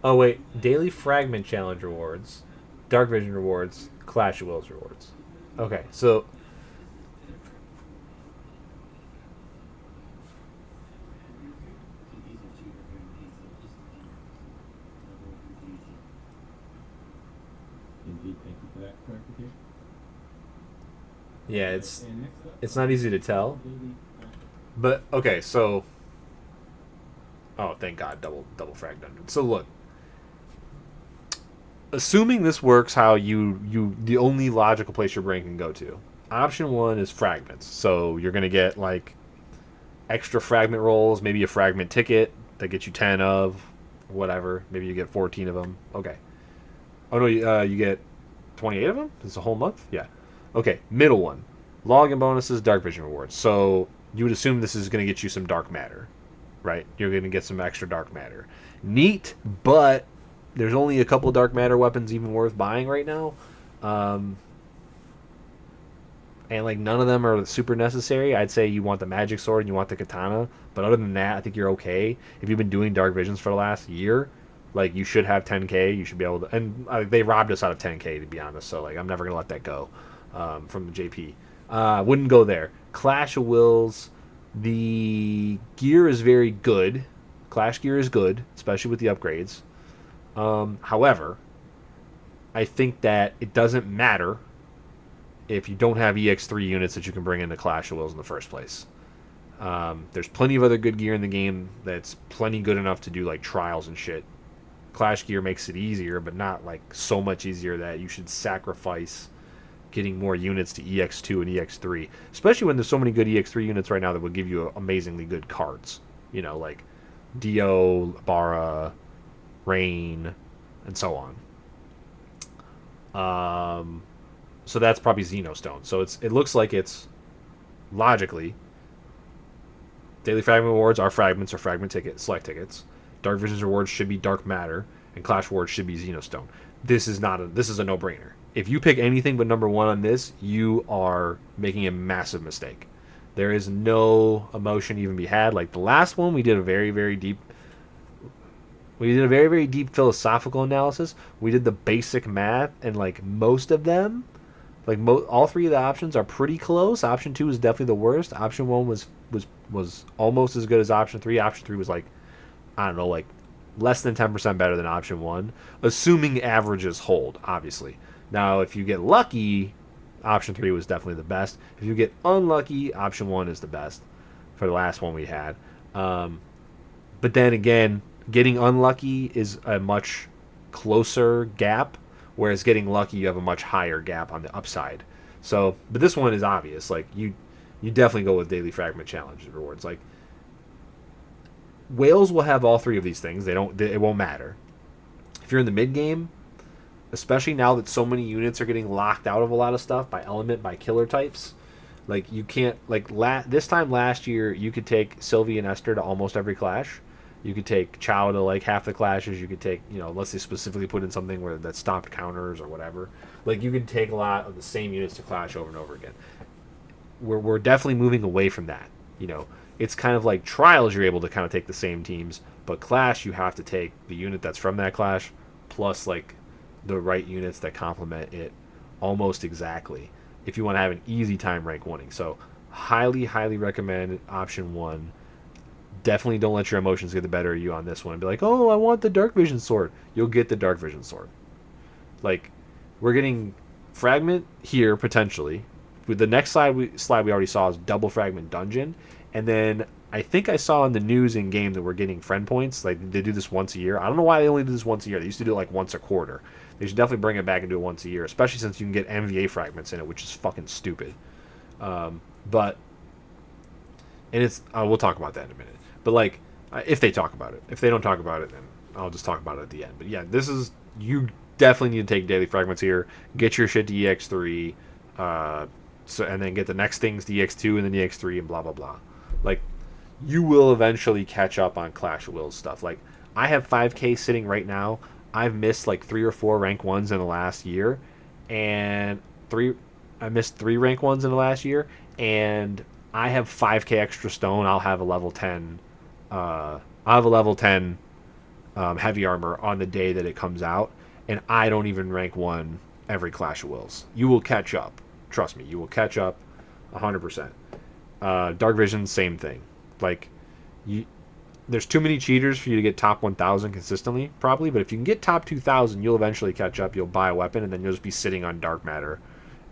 Oh wait, daily fragment challenge rewards, dark vision rewards, Clash of Wills rewards. Okay, so Indeed, thank you for that clarification. yeah, it's not easy to tell. But okay, so oh, thank God, double frag dungeon. So look, assuming this works how you the only logical place your brain can go to. Option 1 is fragments. So you're gonna get like extra fragment rolls, maybe a fragment ticket that gets you 10 of whatever. Maybe you get 14 of them. Okay. Oh no, you get 28 of them. It's a whole month. Yeah. Okay, middle one. Login bonuses, dark vision rewards. So you would assume this is going to get you some dark matter, right? You're going to get some extra dark matter. Neat, but there's only a couple dark matter weapons even worth buying right now. Um, and like none of them are super necessary. I'd say you want the magic sword and you want the katana, but other than that, I think you're okay. If you've been doing dark visions for the last year, like you should have 10k. You should be able to. And they robbed us out of 10k to be honest. So like I'm never gonna let that go from the JP. Wouldn't go there. Clash of Wills. The gear is very good. Clash gear is good, especially with the upgrades. However, I think that it doesn't matter if you don't have EX3 units that you can bring into Clash of Wills in the first place. There's plenty of other good gear in the game that's plenty good enough to do like trials and shit. Clash gear makes it easier, but not like so much easier that you should sacrifice getting more units to EX2 and EX3, especially when there's so many good EX3 units right now that will give you amazingly good cards. You know, like Dio, Bara, Rain, and so on. So that's probably Xenostone. So it looks like it's logically daily fragment rewards are fragments or fragment ticket select tickets. Dark Visions rewards should be dark matter, and Clash rewards should be Xenostone. This is a no brainer. If you pick anything but number one on this, you are making a massive mistake. There is no emotion even be had. Like the last one, we did a very very deep philosophical analysis. We did the basic math, and like most of them, like all three of the options are pretty close. Option 2 is definitely the worst. Option 1 was almost as good as option 3. Option 3 was like, I don't know, like less than 10% better than option 1, assuming averages hold, obviously. Now, if you get lucky, option 3 was definitely the best. If you get unlucky, option 1 is the best for the last one we had. But then again, getting unlucky is a much closer gap, whereas getting lucky, you have a much higher gap on the upside. So, but this one is obvious. Like you definitely go with daily fragment challenge rewards. Like whales will have all three of these things. It won't matter if you're in the mid game, especially now that so many units are getting locked out of a lot of stuff by element, by killer types. Like you can't this time last year you could take Sylvie and Esther to almost every clash. You could take Chow to like half the clashes. You could take, unless they specifically put in something where that stopped counters or whatever. Like you can take a lot of the same units to clash over and over again. We're definitely moving away from that. It's kind of like trials. You're able to kind of take the same teams, but clash you have to take the unit that's from that clash plus like the right units that complement it almost exactly. If you want to have an easy time rank winning, so highly recommend option 1. Definitely don't let your emotions get the better of you on this one and be like, oh, I want the dark vision sword. You'll get the dark vision sword. Like, we're getting fragment here potentially. With the next slide we already saw is double fragment dungeon, and then I think I saw in the news in game that we're getting friend points. Like they do this once a year. I don't know why they only do this once a year. They used to do it like once a quarter. They should definitely bring it back and do it once a year, especially since you can get MVA fragments in it, which is fucking stupid. But and it's we'll talk about that in a minute. But like, if they talk about it, if they don't talk about it, then I'll just talk about it at the end. But yeah, you definitely need to take daily fragments here. Get your shit to EX3, and then get the next things to EX2 and then EX3 and blah blah blah. Like, you will eventually catch up on Clash of Wills stuff. Like, I have 5K sitting right now. I've missed like 3 or 4 rank 1s in the last year, and I missed 3 rank 1s in the last year, and I have 5K extra stone. I'll have a level 10. Heavy armor on the day that it comes out, and I don't even rank 1 every Clash of Wills. You will catch up. Trust me, you will catch up 100%. Dark Vision, same thing. Like, there's too many cheaters for you to get top 1,000 consistently, probably, but if you can get top 2,000, you'll eventually catch up. You'll buy a weapon, and then you'll just be sitting on dark matter.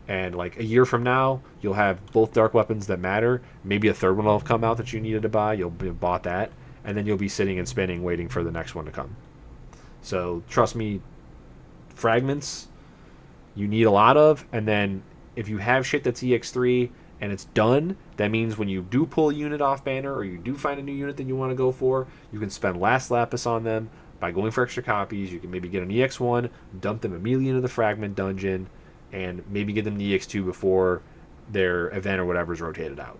And like a year from now, you'll have both dark weapons that matter. Maybe a third one will come out that you needed to buy. You'll have bought that, and then you'll be sitting and spinning, waiting for the next one to come. So trust me, fragments you need a lot of, and then if you have shit that's EX3 and it's done, that means when you do pull a unit off banner or you do find a new unit that you want to go for, you can spend last lapis on them by going for extra copies. You can maybe get an EX1, dump them immediately into the fragment dungeon, and maybe get them the EX2 before their event or whatever is rotated out.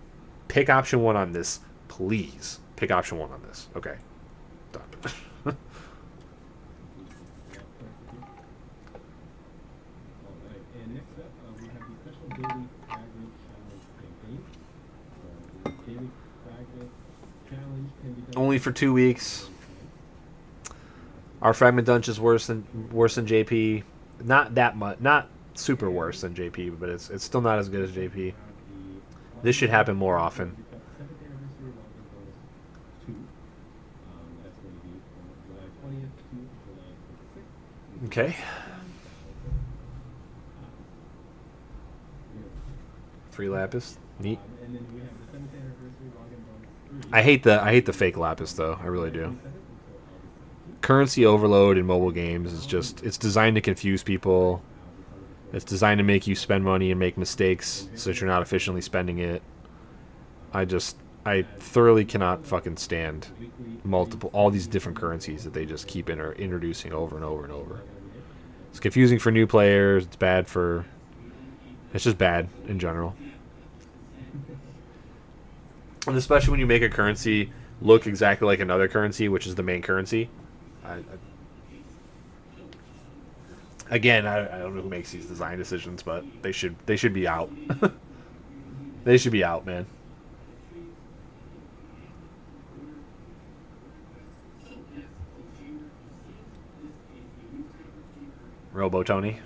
Pick option 1 on this, please. Pick option 1 on this. Okay. Done. And next up, we have the special daily fragment challenge campaign. So the daily fragment challenge can be done Only for 2 weeks. Our fragment dungeon is worse than JP. Not that much. Not super worse than JP, but it's still not as good as JP. This should happen more often. Okay. Free lapis. Neat. I hate the fake lapis though. I really do. Currency overload in mobile games is just, it's designed to confuse people. It's designed to make you spend money and make mistakes so that you're not efficiently spending it. I thoroughly cannot fucking stand all these different currencies that they just keep introducing over and over and over. It's confusing for new players. It's just bad in general. And especially when you make a currency look exactly like another currency, which is the main currency. Again, I don't know who makes these design decisions, but they should be out. They should be out, man. Robo Tony.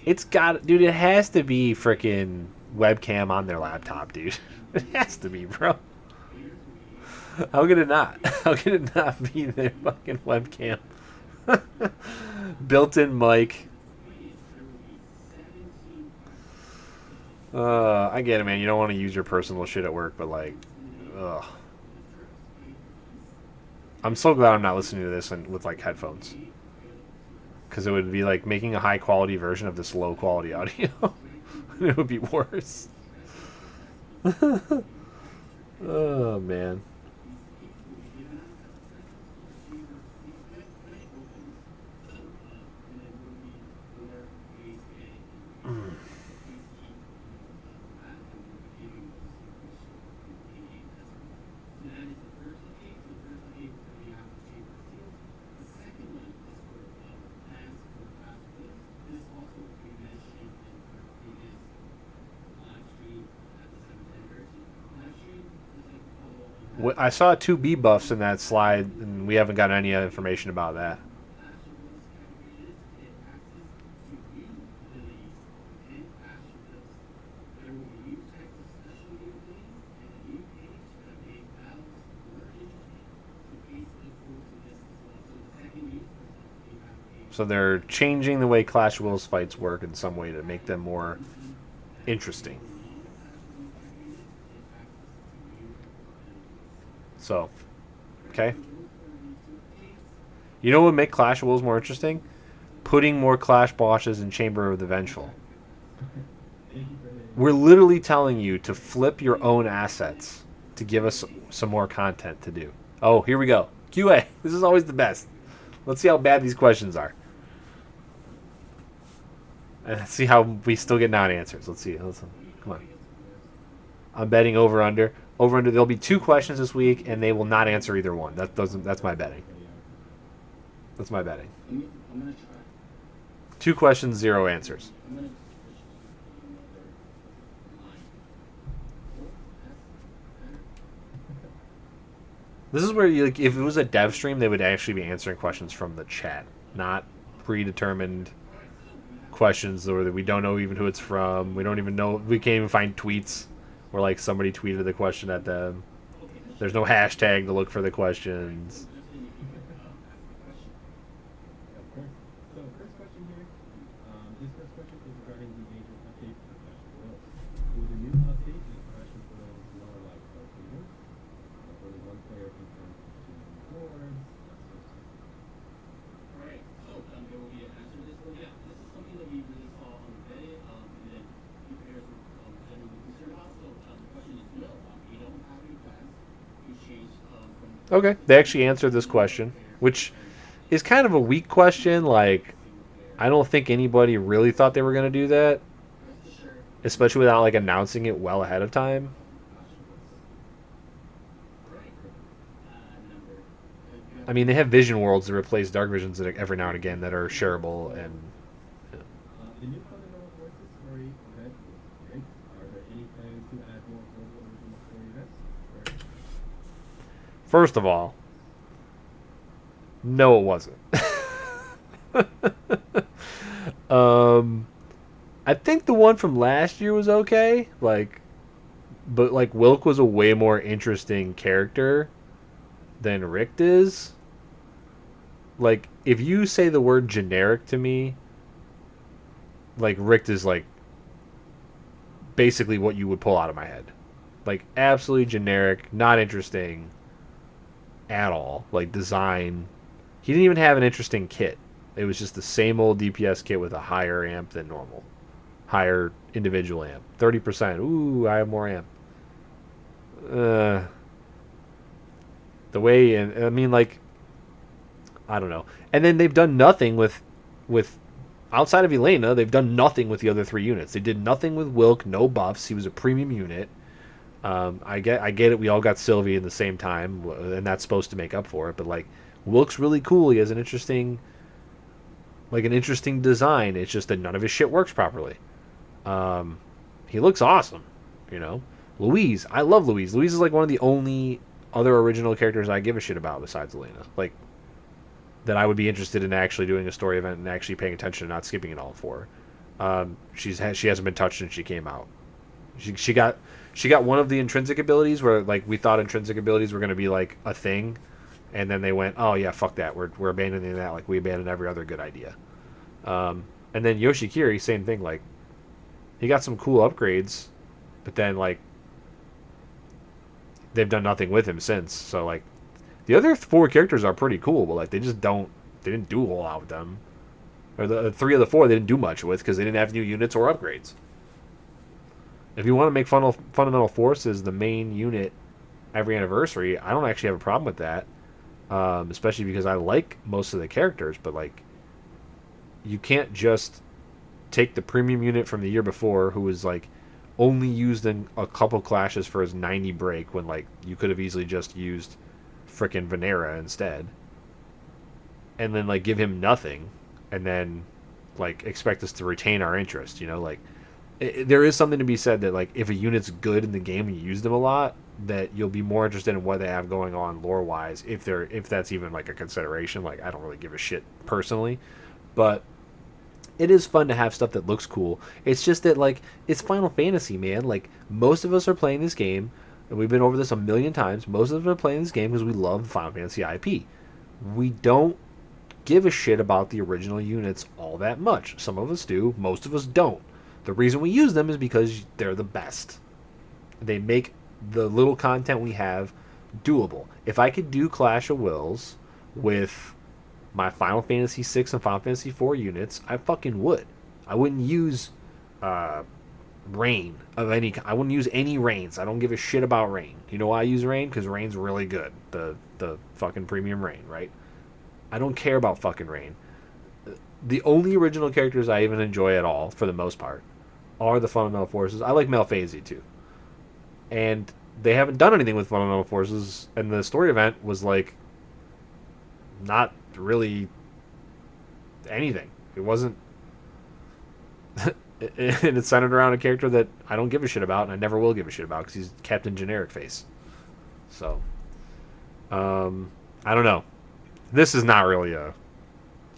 It's got, dude. It has to be freaking webcam on their laptop, dude. It has to be, bro. How could it not? How could it not be their fucking webcam? Built-in mic. I get it, man. You don't want to use your personal shit at work, but like, ugh. I'm so glad I'm not listening to this with like headphones, because it would be like making a high quality version of this low quality audio. It would be worse. Oh man. I saw 2 B buffs in that slide, and we haven't gotten any information about that. So they're changing the way Clash of Wills fights work in some way to make them more interesting. So, okay. You know what would make Clash of Wills more interesting? Putting more Clash bosses in Chamber of the Vengeful. We're literally telling you to flip your own assets to give us some more content to do. Oh, here we go. QA. This is always the best. Let's see how bad these questions are. And let's see how we still get non-answers. Let's see. Come on. I'm betting over-under. Over-under. There'll be 2 questions this week, and they will not answer either one. That's my betting. That's my betting. 2 questions, 0 answers. This is where if it was a dev stream, they would actually be answering questions from the chat, not predetermined questions where we don't know even who it's from. We don't even know. We can't even find tweets where like somebody tweeted the question at them. There's no hashtag to look for the questions. So first question here. This first question is regarding the major update for Clash of Wills. With the new update, the Clash of Wills lower life leaders. Only one player can turn 2 boards. Alright, so there will be an answer to this one. Yeah, this is something that we really saw on Reddit, and then you players were generally concerned about. So the question is no, we don't have any plans to change from. Okay, they actually answered this question, which is kind of a weak question. Like, I don't think anybody really thought they were going to do that, especially without like announcing it well ahead of time. I mean, they have vision worlds to replace dark visions every now and again that are shareable, and The new fundamental forces story event was great. Are there any plans to add more global original story events? first of all, no, it wasn't. I think the one from last year was okay. Like, but like Wilk was a way more interesting character than Richt is. Like, if you say the word generic to me, like Richt is like basically what you would pull out of my head. Like, absolutely generic, not interesting at all. Like, design. He didn't even have an interesting kit. It was just the same old DPS kit with a higher amp than normal. Higher individual amp. 30%. Ooh, I have more amp. The way, and I mean, like, I don't know. And then they've done nothing with outside of Elena, they've done nothing with the other three units. They did nothing with Wilk, no buffs. He was a premium unit. I get it. We all got Sylvie in the same time, and that's supposed to make up for it. But like, Wilk's really cool. He has an interesting design. It's just that none of his shit works properly. He looks awesome, you know. Louise, I love Louise. Louise is like one of the only other original characters I give a shit about besides Elena. Like, that I would be interested in actually doing a story event and actually paying attention and not skipping it all for. She hasn't been touched since she came out. She got one of the intrinsic abilities where like we thought intrinsic abilities were going to be like a thing, and then they went, oh yeah, fuck that, we're abandoning that like we abandoned every other good idea. And then Yoshikiri, same thing. Like, he got some cool upgrades, but then like they've done nothing with him since. So like, the other four characters are pretty cool, but like they didn't do a whole lot with them. Or the three of the four they didn't do much with because they didn't have new units or upgrades. If you want to make fundamental forces the main unit every anniversary, I don't actually have a problem with that. Especially because I like most of the characters, but like, you can't just take the premium unit from the year before who was like only used in a couple clashes for his 90 break when like you could have easily just used frickin' Venera instead, and then like give him nothing, and then like expect us to retain our interest. You know, like there is something to be said that like if a unit's good in the game and you use them a lot, that you'll be more interested in what they have going on lore wise, if that's even like a consideration. Like, I don't really give a shit personally, but it is fun to have stuff that looks cool. It's just that like it's Final Fantasy, man. Like, most of us are playing this game, and we've been over this a million times. Most of us are playing this game because we love the Final Fantasy IP. We don't give a shit about the original units all that much. Some of us do, most of us don't. The reason we use them is because they're the best. They make the little content we have doable. If I could do Clash of Wills with my Final Fantasy VI and Final Fantasy IV units, I fucking would. I wouldn't use Rain of any. I wouldn't use any Rains. I don't give a shit about Rain. You know why I use Rain? Because Rain's really good. The fucking premium Rain, right? I don't care about fucking Rain. The only original characters I even enjoy at all, for the most part, are the Fundamental Forces. I like Malphasy too. And they haven't done anything with Fundamental Forces, and the story event was like not really anything. It wasn't and it's centered around a character that I don't give a shit about, and I never will give a shit about because he's Captain Generic Face. So I don't know. This is not really a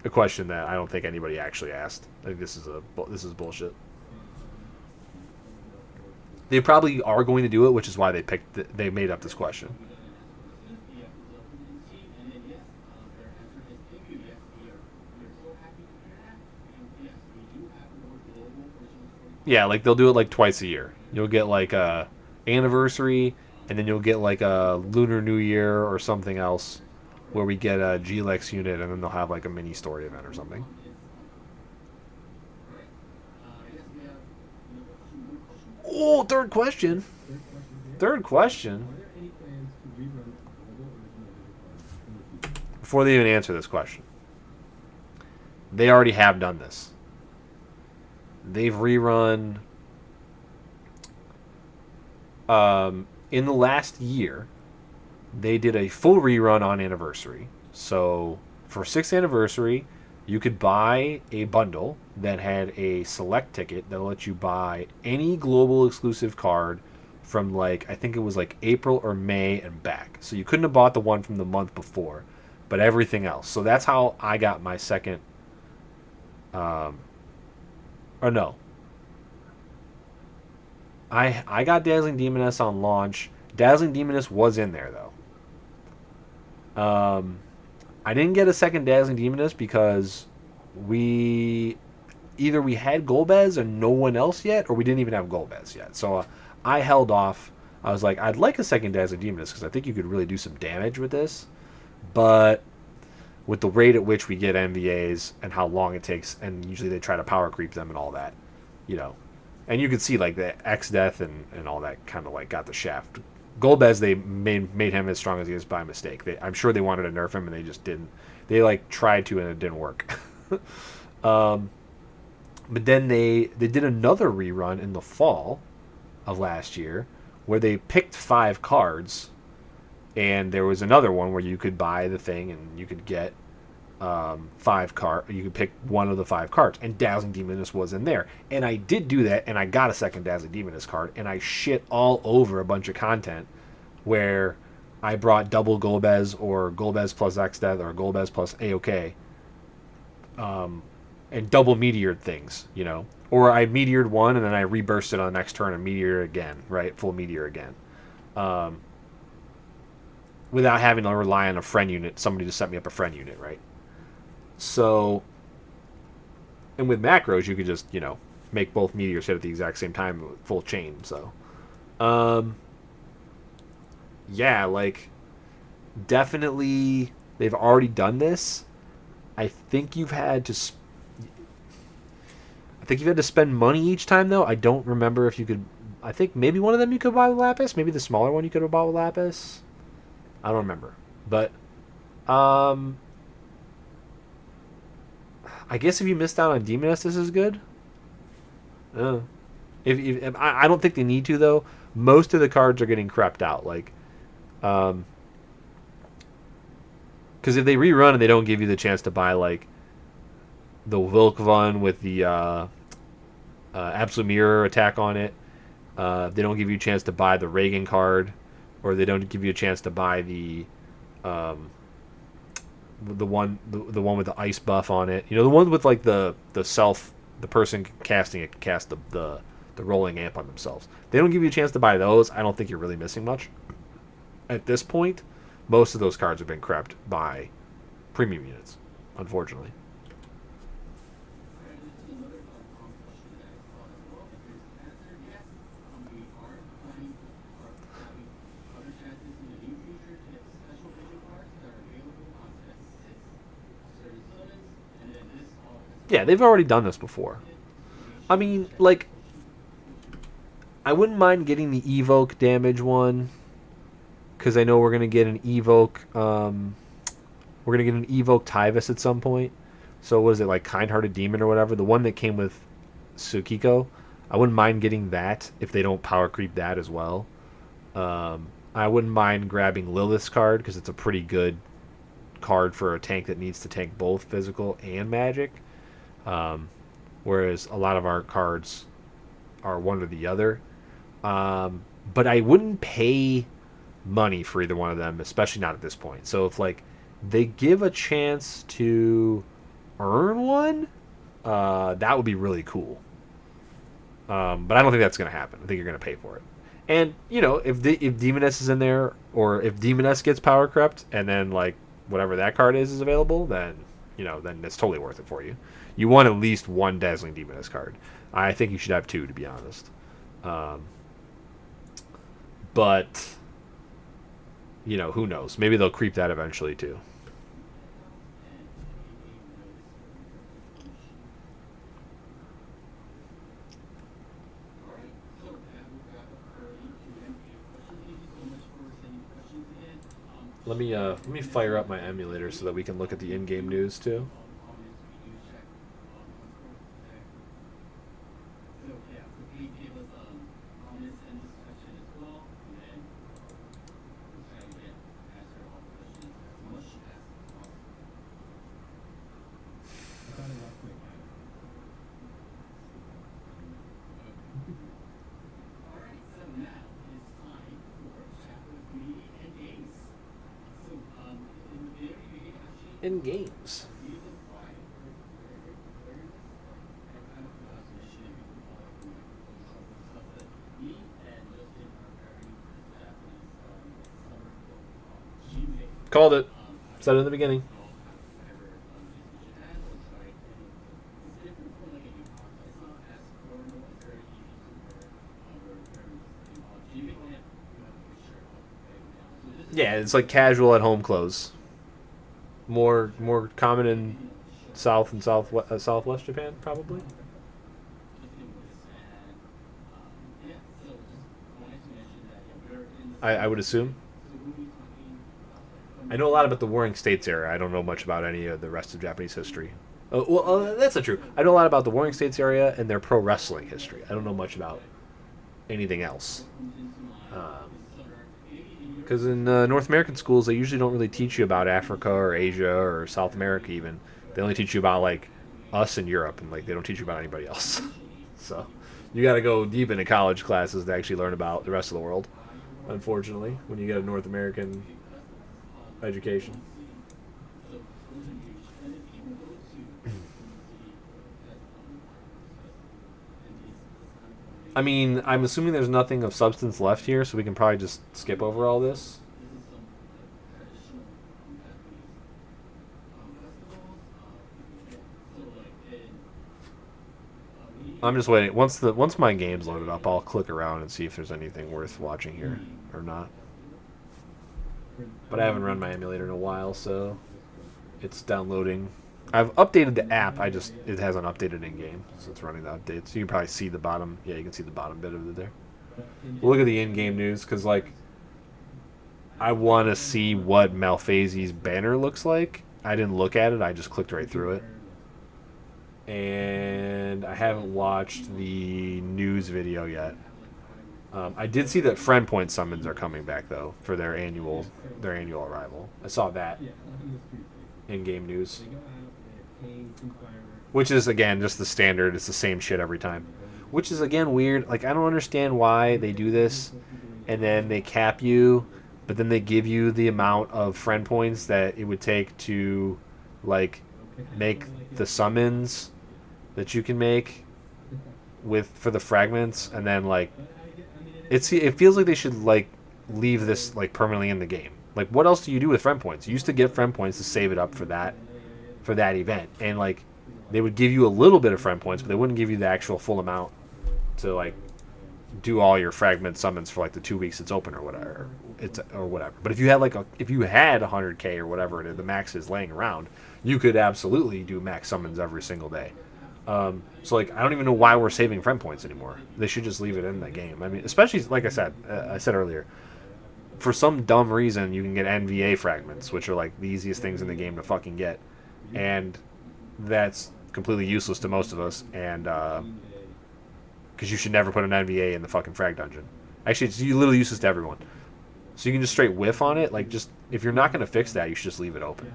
question that I don't think anybody actually asked. I think this is bullshit. They probably are going to do it, which is why they made up this question. Yeah, like they'll do it like twice a year. You'll get like a anniversary, and then you'll get like a Lunar New Year or something else, where we get a G-Lex unit, and then they'll have like a mini story event or something. Oh, third question. Third question. Are there any plans to rerun global original cards in the future? Before they even answer this question, They already have done this. They've rerun in the last year. They did a full rerun on Anniversary. So for 6th anniversary, you could buy a bundle that had a select ticket that lets you buy any global exclusive card from like I think it was like April or May and back. So you couldn't have bought the one from the month before, but everything else. So that's how I got my second. Or no, I got Dazzling Demoness on launch. Dazzling Demoness was in there though. I didn't get a second Dazzling Demoness because we we had Golbez and no one else yet, or we didn't even have Golbez yet. So I held off. I was like, I'd like a second Dazzling Demoness because I think you could really do some damage with this. But with the rate at which we get MVAs and how long it takes, and usually they try to power creep them and all that, you know. And you could see like the X Death and all that kind of like got the shaft. Golbez, they made him as strong as he is by mistake. I'm sure they wanted to nerf him and they just didn't. They like tried to and it didn't work. But then they did another rerun in the fall of last year where they picked 5 cards, and there was another one where you could buy the thing and you could get 5 card. You could pick one of the 5 cards, and Dazzling Demoness was in there. And I did do that, and I got a second Dazzling Demoness card, and I shit all over a bunch of content where I brought double Golbez or Golbez plus X Death or Golbez plus AOK, and double meteored things, you know. Or I meteored one and then I rebursted on the next turn and meteor again, right? Full meteor again. Without having to rely on a friend unit, somebody to set me up a friend unit, right? So, and with macros, you could just, you know, make both meteors hit at the exact same time with full chain. So, yeah, like, definitely, they've already done this. I think you've had to. I think you've had to spend money each time, though. I don't remember if you could. I think maybe one of them you could buy with Lapis. Maybe the smaller one you could have bought with Lapis. I don't remember, but I guess if you missed out on Demoness, this is good. If I don't think they need to though. Most of the cards are getting crept out, like, because if they rerun and they don't give you the chance to buy like the Vilkvan with the Absolute Mirror attack on it, they don't give you a chance to buy the Reagan card, or they don't give you a chance to buy the one with the ice buff on it. You know, the one with like the person casting it can cast the rolling amp on themselves. They don't give you a chance to buy those. I don't think you're really missing much. At this point, most of those cards have been crept by premium units, unfortunately. Yeah, they've already done this before. I mean, like, I wouldn't mind getting the Evoke damage one, because I know we're gonna get an Evoke. We're gonna get an Evoke Tyvis at some point. So what is it, like Kind-Hearted Demon or whatever? The one that came with Tsukiko. I wouldn't mind getting that if they don't power creep that as well. I wouldn't mind grabbing Lilith's card because it's a pretty good card for a tank that needs to tank both physical and magic. Whereas a lot of our cards are one or the other. But I wouldn't pay money for either one of them, especially not at this point. So if like they give a chance to earn one, that would be really cool. But I don't think that's going to happen. I think you're going to pay for it. And, you know, if Demoness is in there, or if Demoness gets power crept, and then, like, whatever that card is available, then, you know, then it's totally worth it for you. You want at least one Dazzling Demoness card. I think you should have 2, to be honest. But, you know, who knows? Maybe they'll creep that eventually, too. Let me fire up my emulator so that we can look at the in-game news too. in games. Called it. Said it in the beginning. Yeah, it's like casual at home clothes. More common in South and Southwest Japan, probably. I would assume. I know a lot about the Warring States era. I don't know much about any of the rest of Japanese history. That's not true. I know a lot about the Warring States area and their pro wrestling history. I don't know much about anything else. Because in North American schools, they usually don't really teach you about Africa or Asia or South America even. They only teach you about, like, us and Europe, and, like, they don't teach you about anybody else. So you got to go deep into college classes to actually learn about the rest of the world, unfortunately, when you get a North American education. I mean, I'm assuming there's nothing of substance left here, so we can probably just skip over all this. I'm just waiting. Once my game's loaded up, I'll click around and see if there's anything worth watching here or not. But I haven't run my emulator in a while, so it's downloading. I've updated the app. It hasn't updated in game, so it's running the updates. So you can probably see the bottom. Yeah, you can see the bottom bit of it there. We'll look at the in-game news because, like, I want to see what Malphase's banner looks like. I didn't look at it. I just clicked right through it. And I haven't watched the news video yet. I did see that friend point summons are coming back though for their annual arrival. I saw that in game news, which is again just the standard. It's the same shit every time, which is again weird. Like I don't understand why they do this, and then they cap you, but then they give you the amount of friend points that it would take to like make the summons that you can make for the fragments, and then like it feels like they should like leave this like permanently in the game. Like what else do you do with friend points? You used to get friend points to save it up for that event, and like they would give you a little bit of friend points, but they wouldn't give you the actual full amount to like do all your fragment summons for like the 2 weeks it's open or whatever. But if you had if you had 100k or whatever the max is laying around, you could absolutely do max summons every single day. So like I don't even know why we're saving friend points anymore. They should just leave it in the game. I mean, especially like I said earlier, for some dumb reason you can get NVA fragments, which are like the easiest things in the game to fucking get, and that's completely useless to most of us. And because you should never put an NVA in the fucking frag dungeon. Actually, it's literally useless to everyone. So you can just straight whiff on it. Like just if you're not going to fix that, you should just leave it open.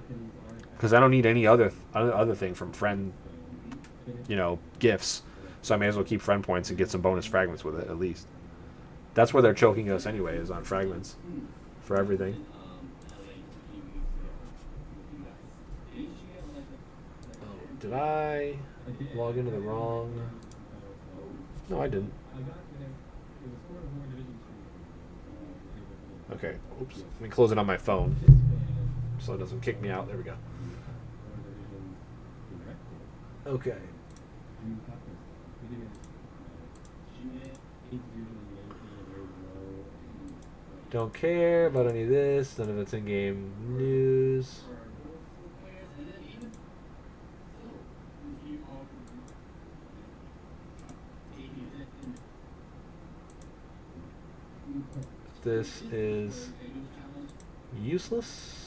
Because I don't need any other thing from friend. Gifts, so I may as well keep friend points and get some bonus fragments with it at least. That's where they're choking us anyway, is on fragments for everything. Oh, did I log into the wrong? No, I didn't. Okay, oops. Let me close it on my phone so it doesn't kick me out. There we go. Okay. Don't care about any of this. None of it's in-game news. This is useless.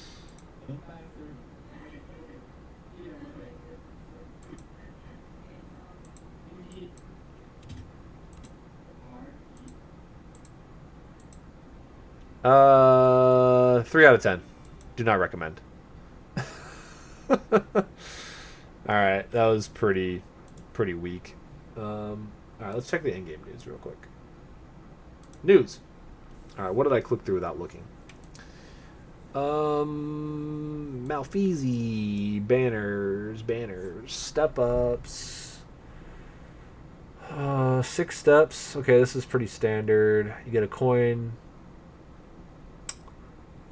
Three out of 10. Do not recommend. All right, that was pretty weak. All right, let's check the in-game news real quick. News. All right, what did I click through without looking? Malfeasy, banners, step ups. 6 steps. Okay, this is pretty standard. You get a coin.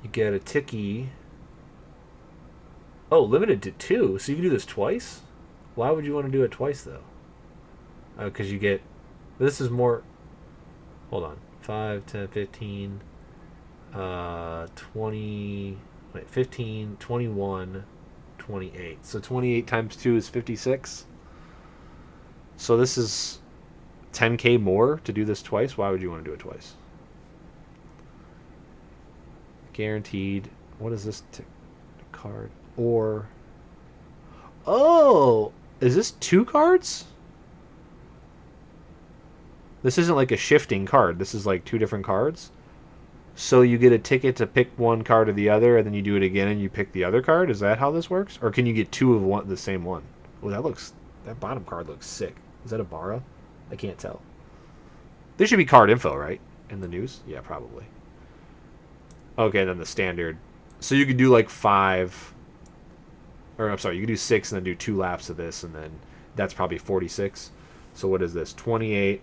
You get a ticky. Oh, limited to 2. So you can do this twice? Why would you want to do it twice, though? Because you get... This is more... Hold on. 5, 10, 15... 20... Wait, 15, 21, 28. So 28 times 2 is 56. So this is 10k more to do this twice. Why would you want to do it twice? Guaranteed. What is this card? Or... Oh! Is this 2 cards? This isn't like a shifting card. This is like 2 different cards. So you get a ticket to pick one card or the other, and then you do it again and you pick the other card? Is that how this works? Or can you get 2 of one, the same one? Oh, that bottom card looks sick. Is that a Bara? I can't tell. There should be card info, right? In the news? Yeah, probably. Okay, then the standard. So you could do like 5... Or, I'm sorry, you could do 6 and then do 2 laps of this, and then that's probably 46. So what is this? 28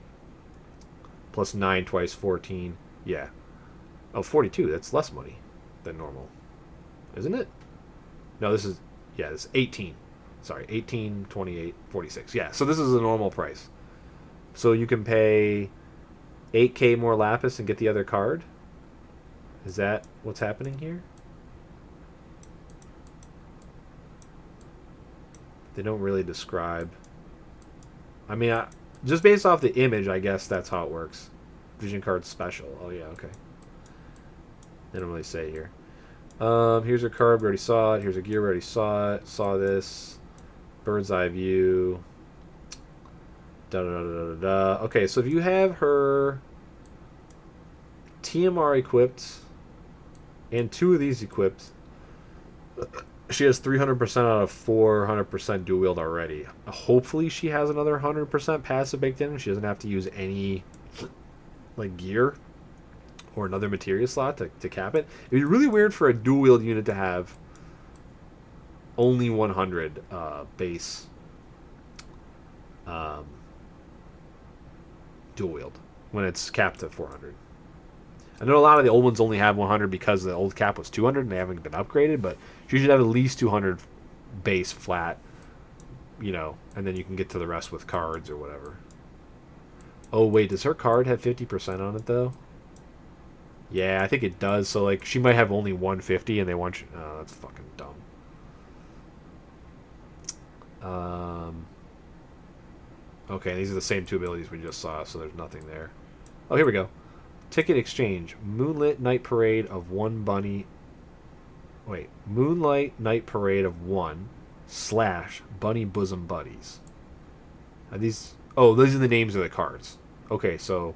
plus 9 twice, 14. Yeah. Oh, 42. That's less money than normal. Isn't it? No, this is... Yeah, this is 18. Sorry, 18, 28, 46. Yeah, so this is a normal price. So you can pay 8k more lapis and get the other card? Is that what's happening here? They don't really describe. I mean, just based off the image, I guess that's how it works. Vision card special. Oh, yeah, okay. They don't really say here. Here's a card. We already saw it. Here's a gear. We already saw it. Saw this. Bird's eye view. Da da da da da. Okay, so if you have her TMR equipped and 2 of these equipped, she has 300% out of 400% dual wield already. Hopefully she has another 100% passive baked in. She doesn't have to use any like gear or another materia slot to cap it. It'd be really weird for a dual wield unit to have only 100 base dual wield when it's capped at 400. I know a lot of the old ones only have 100 because the old cap was 200 and they haven't been upgraded, but you should have at least 200 base flat, you know, and then you can get to the rest with cards or whatever. Oh, wait, does her card have 50% on it, though? Yeah, I think it does. So, like, she might have only 150 and they want you... Oh, that's fucking dumb. Okay, these are the same 2 abilities we just saw, so there's nothing there. Oh, here we go. Ticket exchange. Moonlit Night Parade of 1 bunny... Wait. Moonlight Night Parade of 1 / Bunny Bosom Buddies. Are these... Oh, those are the names of the cards. Okay, so...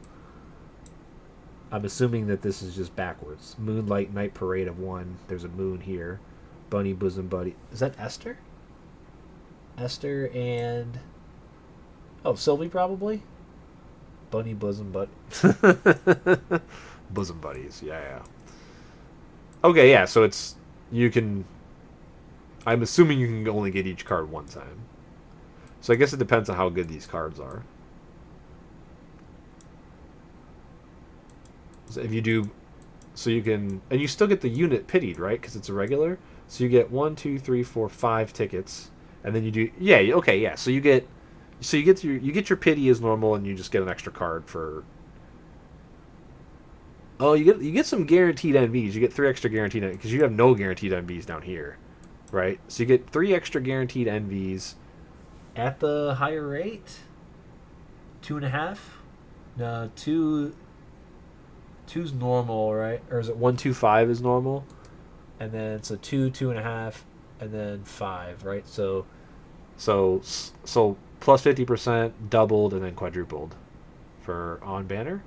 I'm assuming that this is just backwards. Moonlight Night Parade of 1. There's a moon here. Bunny Bosom Buddy. Is that Esther? Esther and... Oh, Sylvie probably? Bunny Bosom Buddy. Bosom Buddies. Yeah. Okay, yeah, so it's... You can... I'm assuming you can only get each card one time. So I guess it depends on how good these cards are. So if you do... So you can... And you still get the unit pitied, right? Because it's a regular. So you get 1, 2, 3, 4, 5 tickets. And then you do... Yeah, okay, yeah. So you get... So you get your pity as normal, and you just get an extra card for... Oh, you get some guaranteed NVs. You get 3 extra guaranteed NVs, because you have no guaranteed NVs down here, right? So you get 3 extra guaranteed NVs at the higher rate. 2.5. No, 2. 2's normal, right? Or is it 125 is normal? And then so 2, 2.5, and then 5, right? So plus 50%, doubled, and then quadrupled for on banner.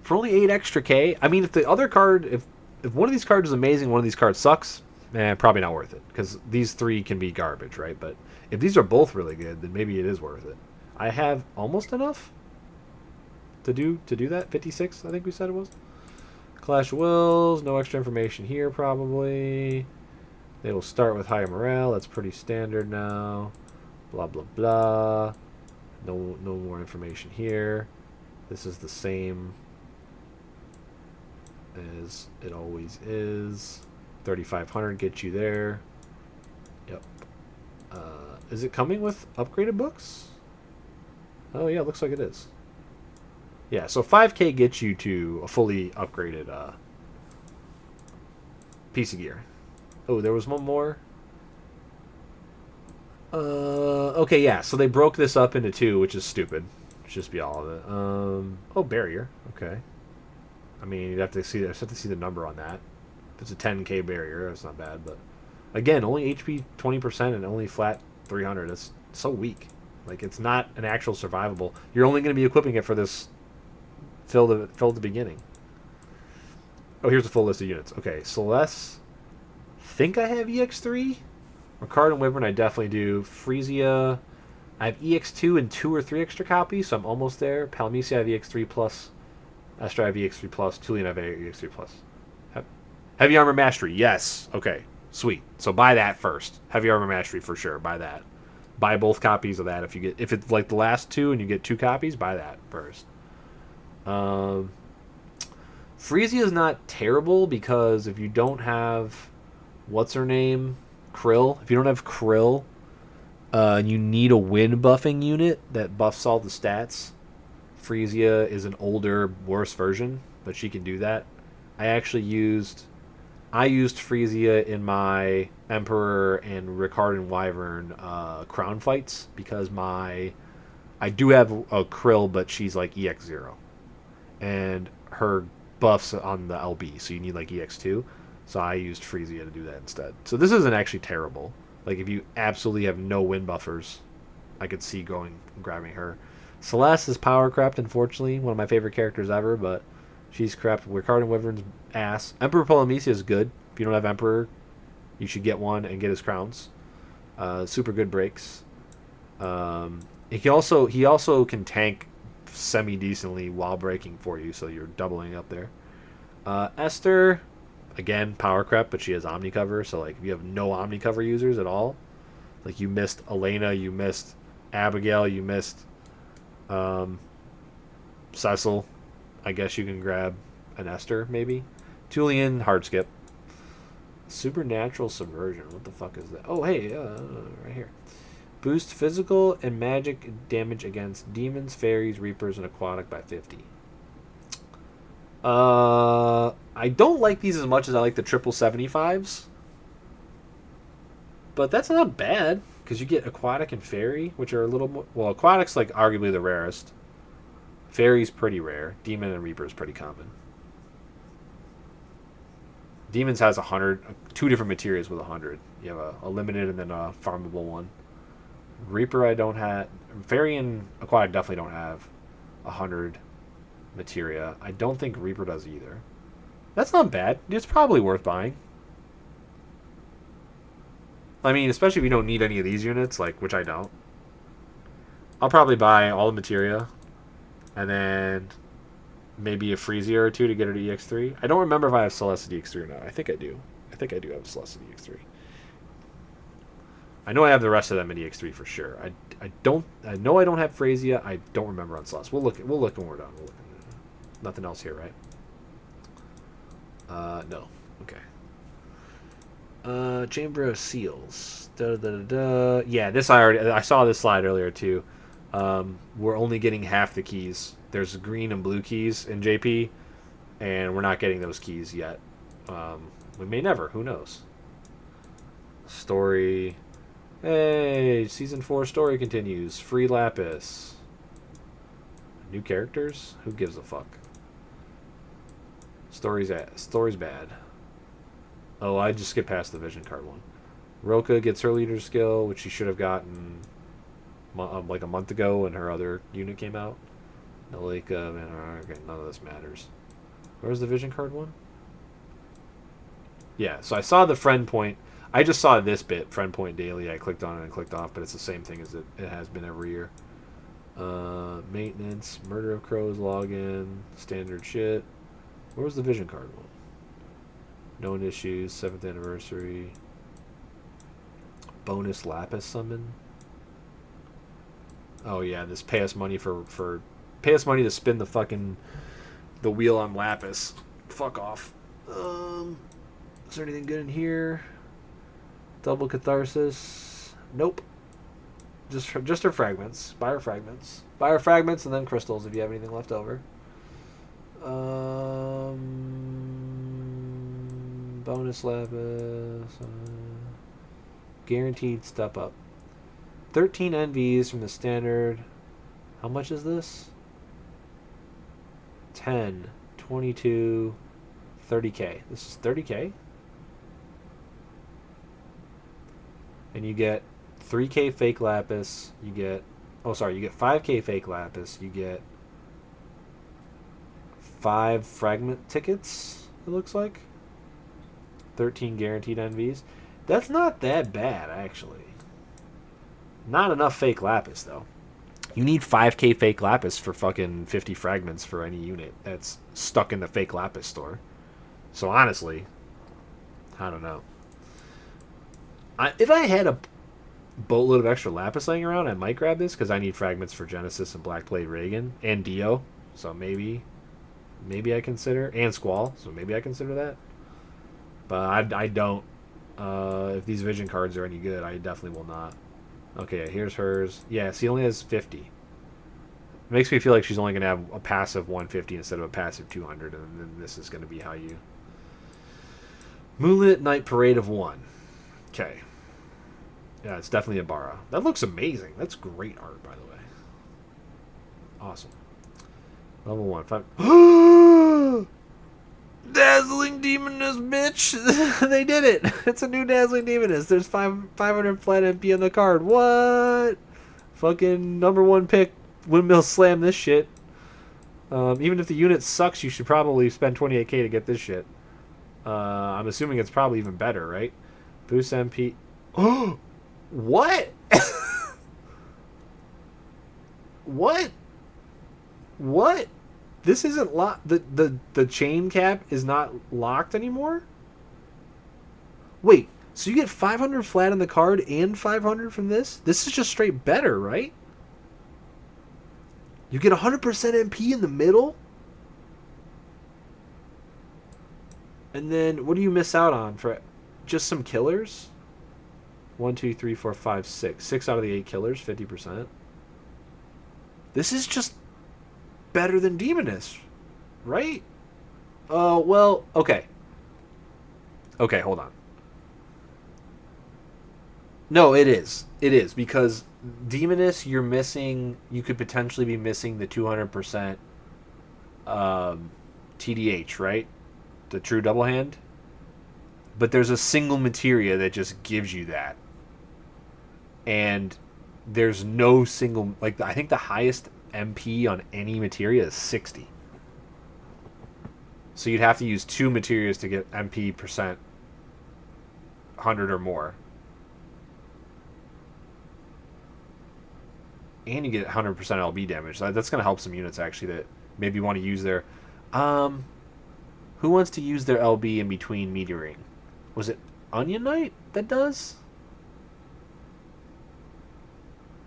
For only 8 extra K. I mean, if the other card, if one of these cards is amazing, one of these cards sucks, probably not worth it, because these 3 can be garbage, right? But if these are both really good, then maybe it is worth it. I have almost enough to do that. 56, I think we said it was. Clash of Wills, no extra information here probably. They will start with higher morale. That's pretty standard now. Blah, blah, blah. No more information here. This is the same as it always is. 3,500 gets you there. Yep. Is it coming with upgraded books? Oh, yeah, looks like it is. Yeah, so 5K gets you to a fully upgraded piece of gear. Oh, there was one more. Okay, yeah. So they broke this up into two, which is stupid. Should just be all of it. Oh, barrier. Okay. I mean, you'd have to see. I have to see the number on that. If it's a 10K barrier, that's not bad. But again, only HP 20% and only flat 300. That's so weak. Like it's not an actual survivable. You're only going to be equipping it for this fill the beginning. Oh, here's a full list of units. Okay, Celeste. Think I have EX3. Ricard and Wyvern, I definitely do. Frisia, I have EX2 and 2 or 3 extra copies, so I'm almost there. Palmyra, I have EX3 plus. Astra, I have EX3 plus. Tulian, I have EX3 plus. Heavy Armor Mastery, yes. Okay, sweet. So buy that first. Heavy Armor Mastery for sure. Buy that. Buy both copies of that if it's like the last two and you get 2 copies. Buy that first. Frisia is not terrible because if you don't have what's her name. Krill. If you don't have Krill, and you need a wind buffing unit that buffs all the stats, Frisia is an older, worse version, but she can do that. I used Frisia in my Emperor and Ricard and Wyvern crown fights because I do have a Krill, but she's like EX0, and her buffs on the LB, so you need like EX2. So I used Frisia to do that instead. So this isn't actually terrible. Like if you absolutely have no wind buffers, I could see grabbing her. Celeste is power crept, unfortunately. One of my favorite characters ever, but she's crept. Ricard and Wyvern's ass. Emperor Polymecia is good. If you don't have Emperor, you should get one and get his crowns. Super good breaks. He also can tank semi-decently while breaking for you, so you're doubling up there. Esther... Again, power crept, but she has Omni cover. So, like, if you have no Omni cover users at all, like you missed Elena, you missed Abigail, you missed Cecil, I guess you can grab an Esther, maybe. Tulian, hard skip. Supernatural Subversion. What the fuck is that? Oh, hey, right here. Boost physical and magic damage against demons, fairies, reapers, and aquatic by 50. I don't like these as much as I like the 75s. But that's not bad, because you get Aquatic and Fairy, which are a little more... Well, Aquatic's like arguably the rarest. Fairy's pretty rare. Demon and Reaper is pretty common. Demons has 100... 2 different materials with 100. You have a limited and then a farmable one. Reaper I don't have... Fairy and Aquatic definitely don't have 100 materia. I don't think Reaper does either. That's not bad. It's probably worth buying. I mean, especially if you don't need any of these units, like, which I don't. I'll probably buy all the materia, and then maybe a Frisia or 2 to get her to EX3. I don't remember if I have Celeste EX3 or not. I think I do. I think I do have Celeste EX3. I know I have the rest of them in EX3 for sure. I know I don't have Frisia. I don't remember on Celeste. We'll look when we're done. Nothing else here, right? No. Okay. Chamber of Seals. Yeah, I saw this slide earlier too. We're only getting half the keys. There's green and blue keys in JP, and we're not getting those keys yet. We may never. Who knows? Story. Hey, season 4 story continues. Free Lapis. New characters? Who gives a fuck? Story's bad. Oh, I just skipped past the vision card one. Roka gets her leader skill, which she should have gotten like a month ago when her other unit came out. Nalika, man, okay, none of this matters. Where's the vision card one? Yeah, so I saw the friend point. I just saw this bit, friend point daily. I clicked on it and clicked off, but it's the same thing as it has been every year. Maintenance, Murder of Crows, login, standard shit. Where was the vision card one? Known issues, 7th anniversary. Bonus lapis summon. Oh yeah, this pay us money for pay us money to spin the wheel on lapis. Fuck off. Is there anything good in here? Double catharsis. Nope. Just her fragments. Buy her fragments. Buy her fragments and then crystals if you have anything left over. Bonus lapis. Guaranteed step up. 13 NVs from the standard. How much is this? 10, 22, 30k. This is 30k. And you get 3k fake lapis. You get, oh sorry, you get 5k fake lapis. You get 5 fragment tickets, it looks like. 13 guaranteed NVs. That's not that bad, actually. Not enough fake lapis, though. You need 5k fake lapis for fucking 50 fragments for any unit that's stuck in the fake lapis store. So honestly, I don't know. If I had a boatload of extra lapis laying around, I might grab this because I need fragments for Genesis and Blackblade Reagan and Dio. So maybe I consider, and Squall. So maybe I consider that. But I don't. If these vision cards are any good, I definitely will not. Okay, here's hers. Yeah, she only has 50. It makes me feel like she's only going to have a passive 150 instead of a passive 200, and then this is going to be how you... Moonlit Night Parade of 1. Okay. Yeah, it's definitely a Bara. That looks amazing. That's great art, by the way. Awesome. Level 1. 5... Dazzling Demoness, bitch! They did it! It's a new Dazzling Demoness. There's 500 flat MP on the card. What? Fucking number 1 pick. Windmill slam this shit. Even if the unit sucks, you should probably spend 28k to get this shit. I'm assuming it's probably even better, right? Boost MP. Oh! What? What? What? This isn't locked. The chain cap is not locked anymore? Wait, so you get 500 flat on the card and 500 from this? This is just straight better, right? You get 100% MP in the middle? And then what do you miss out on for just some killers? 1, 2, 3, 4, 5, 6. 6 out of the 8 killers, 50%. This is just better than Demoness, right? Oh, well, okay. Okay, hold on. No, it is. It is, because Demoness, you're missing... You could potentially be missing the 200% TDH, right? The true double hand. But there's a single materia that just gives you that. And there's no single... Like, I think the highest MP on any materia is 60. So you'd have to use 2 materias to get MP percent 100 or more. And you get 100% LB damage. That's going to help some units, actually, that maybe want to use their... who wants to use their LB in between Meteoring? Was it Onion Knight that does?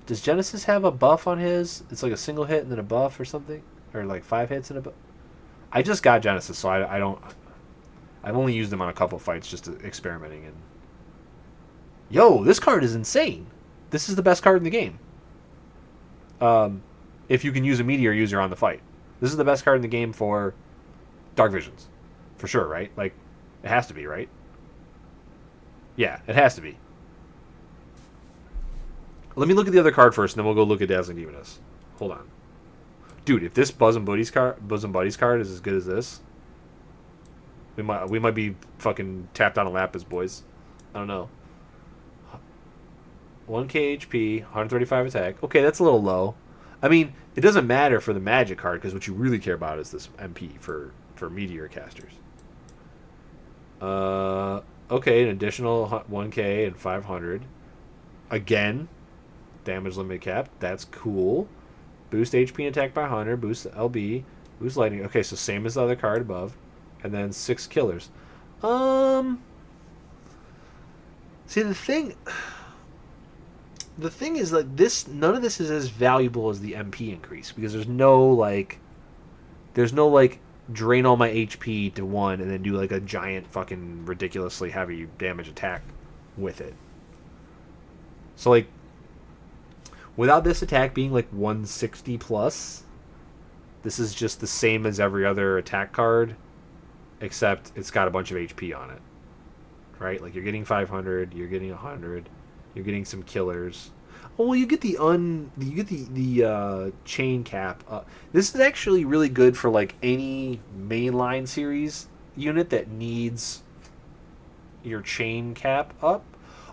Does Genesis have a buff on his? It's like a single hit and then a buff or something? Or like 5 hits and a buff? I just got Genesis, so I don't... I've only used them on a couple fights just experimenting. And yo, this card is insane. This is the best card in the game. If you can use a Meteor user on the fight. This is the best card in the game for Dark Visions. For sure, right? Like, it has to be, right? Yeah, it has to be. Let me look at the other card first, and then we'll go look at Dazzling Demoness. Hold on. Dude, if this Bosom Buddies card is as good as this, we might be fucking tapped on a Lapis, boys. I don't know. 1k HP, 135 attack. Okay, that's a little low. I mean, it doesn't matter for the magic card, because what you really care about is this MP for Meteor casters. Okay, an additional 1k and 500. Again, damage limit cap. That's cool. Boost HP and attack by 100. Boost LB. Boost lightning. Okay, so same as the other card above. and then 6 killers. Um, see the thing is that this none of this is as valuable as the MP increase because there's no like drain all my HP to 1 and then do like a giant fucking ridiculously heavy damage attack with it. So like without this attack being like 160 plus, this is just the same as every other attack card except it's got a bunch of HP on it. Right? Like you're getting 500, you're getting 100, you're getting some killers. Oh, well, you get the chain cap. This is actually really good for like any mainline series unit that needs your chain cap up.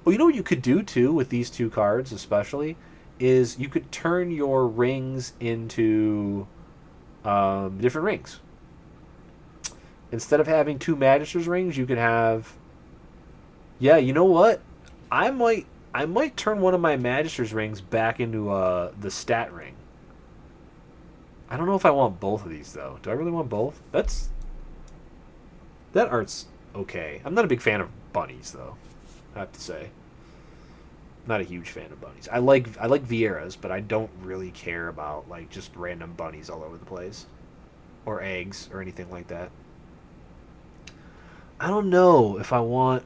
Oh, you know what you could do too with these 2 cards, especially, is you could turn your rings into different rings. Instead of having 2 Magister's rings, you could have. Yeah, you know what? I might turn one of my Magister's rings back into the stat ring. I don't know if I want both of these though. Do I really want both? That art's okay. I'm not a big fan of bunnies though. I have to say. Not a huge fan of bunnies. I like Vieiras, but I don't really care about like just random bunnies all over the place, or eggs or anything like that. I don't know if I want.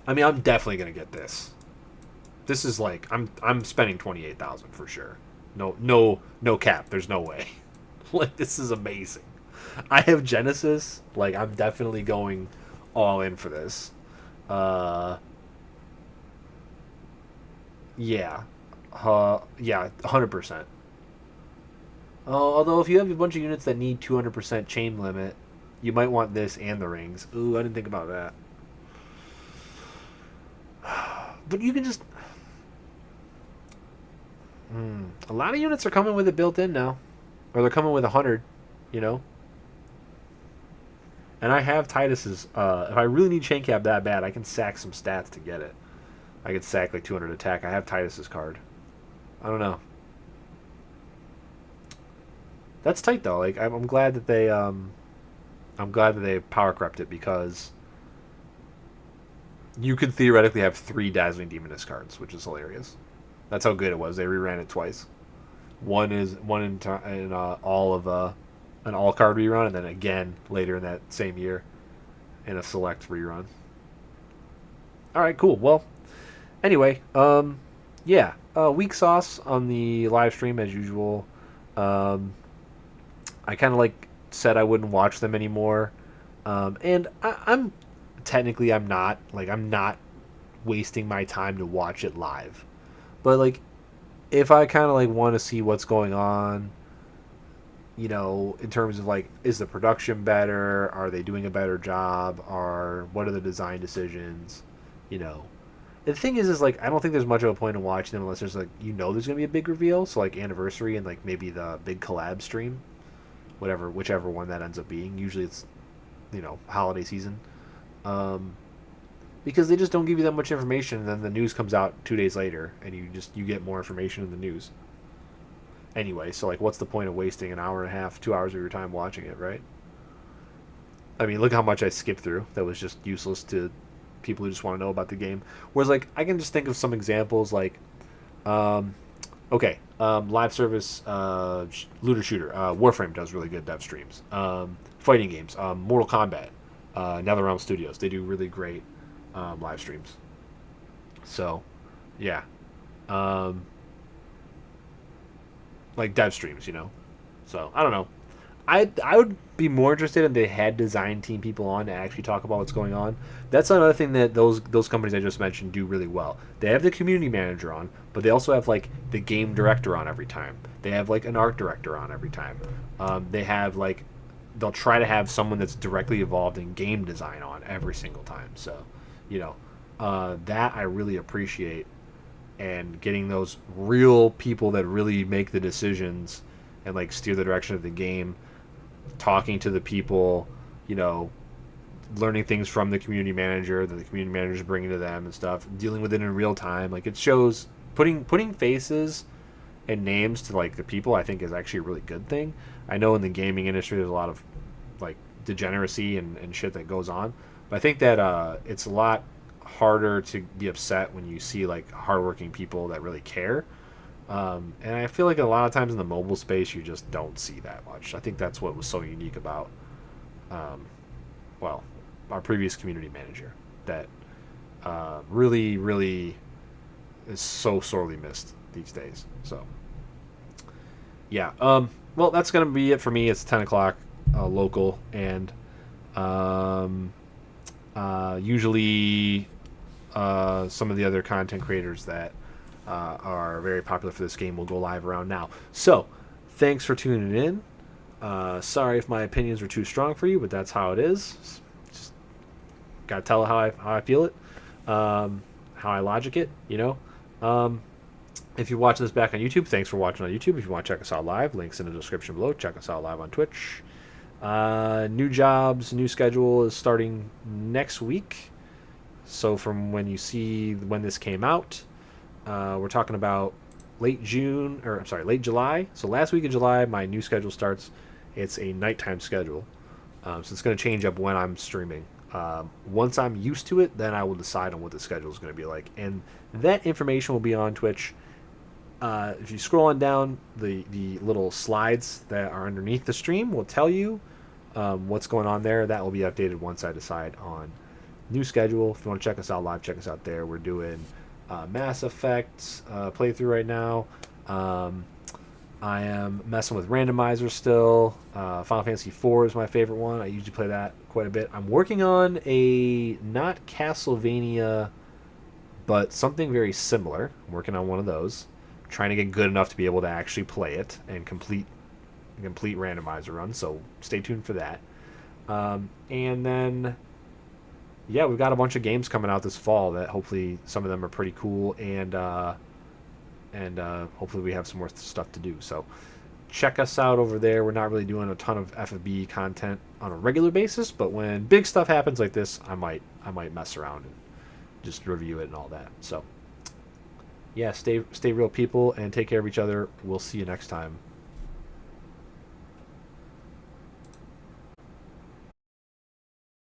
I mean, I'm definitely gonna get this. This is like I'm spending 28,000 for sure. No cap. There's no way. Like this is amazing. I have Genesis. Like I'm definitely going all in for this. Yeah. Yeah, 100%. Although if you have a bunch of units that need 200% chain limit, you might want this and the rings. Ooh, I didn't think about that. But you can just. A lot of units are coming with it built in now, or they're coming with 100. You know. And I have Titus's. If I really need chain cap that bad, I can sack some stats to get it. I could sack like 200 attack. I have Titus's card. I don't know. That's tight though. Like I'm glad that they. I'm glad that they power crept it because you could theoretically have 3 Dazzling Demoness cards, which is hilarious. That's how good it was. They reran it twice. One in all of an all card rerun, and then again later in that same year in a select rerun. All right, cool. Well, anyway, yeah, weak sauce on the live stream as usual. I kind of like said I wouldn't watch them anymore, and I'm not wasting my time to watch it live, but like if I kind of like want to see what's going on, you know, in terms of like, is the production better? Are they doing a better job? Or what are the design decisions? You know, the thing is like I don't think there's much of a point in watching them unless there's like there's gonna be a big reveal. So like anniversary and like maybe the big collab stream, whichever one that ends up being. Usually it's holiday season, because they just don't give you that much information, and then the news comes out 2 days later, and you get more information in the news. Anyway, so like, what's the point of wasting an hour and a half, 2 hours of your time watching it, right? I mean, look how much I skipped through. That was just useless to people who just want to know about the game. Whereas, like, I can just think of some examples, like, live service, looter shooter. Warframe does really good dev streams. Fighting games. Mortal Kombat. NetherRealm Studios. They do really great live streams. So, yeah. Like dev streams, So, I don't know. I would be more interested if they had design team people on to actually talk about what's going on. That's another thing that those companies I just mentioned do really well. They have the community manager on, but they also have like the game director on every time. They have like an art director on every time. They have like they'll try to have someone that's directly involved in game design on every single time. So, that I really appreciate, and getting those real people that really make the decisions and like steer the direction of the game, talking to the people, learning things from the community manager that the community manager is bringing to them and stuff, dealing with it in real time. Like it shows putting faces and names to like the people, I think is actually a really good thing. I know in the gaming industry there's a lot of like degeneracy and shit that goes on. But I think that it's a lot harder to be upset when you see like hardworking people that really care. And I feel like a lot of times in the mobile space, you just don't see that much. I think that's what was so unique about, um, well, our previous community manager that really, really is so sorely missed these days. So, yeah. Well, that's gonna be it for me. It's 10 o'clock local, and um, usually some of the other content creators that are very popular for this game will go live around now. So, thanks for tuning in. Sorry if my opinions were too strong for you, but that's how it is. Just gotta tell how I feel it, how I logic it. If you're watching this back on YouTube, thanks for watching on YouTube. If you want to check us out live, links in the description below. Check us out live on Twitch. New jobs, new schedule is starting next week. So from when you see when this came out, we're talking about late July. So last week of July, my new schedule starts. It's a nighttime schedule, so it's going to change up when I'm streaming. Once I'm used to it, then I will decide on what the schedule is going to be like, and that information will be on Twitch. If you scroll on down, the little slides that are underneath the stream will tell you what's going on there. That will be updated once I decide on new schedule. If you want to check us out live, check us out there. We're doing Mass Effect playthrough right now. I am messing with randomizer still. Final Fantasy IV is my favorite one. I usually play that quite a bit. I'm working on a not Castlevania, but something very similar. I'm working on one of those. Trying to get good enough to be able to actually play it and complete randomizer run. So stay tuned for that. And then, yeah, we've got a bunch of games coming out this fall that hopefully some of them are pretty cool, and hopefully we have some more stuff to do. So check us out over there. We're not really doing a ton of FFBE content on a regular basis, but when big stuff happens like this, I might mess around and just review it and all that. So yeah, stay real, people, and take care of each other. We'll see you next time.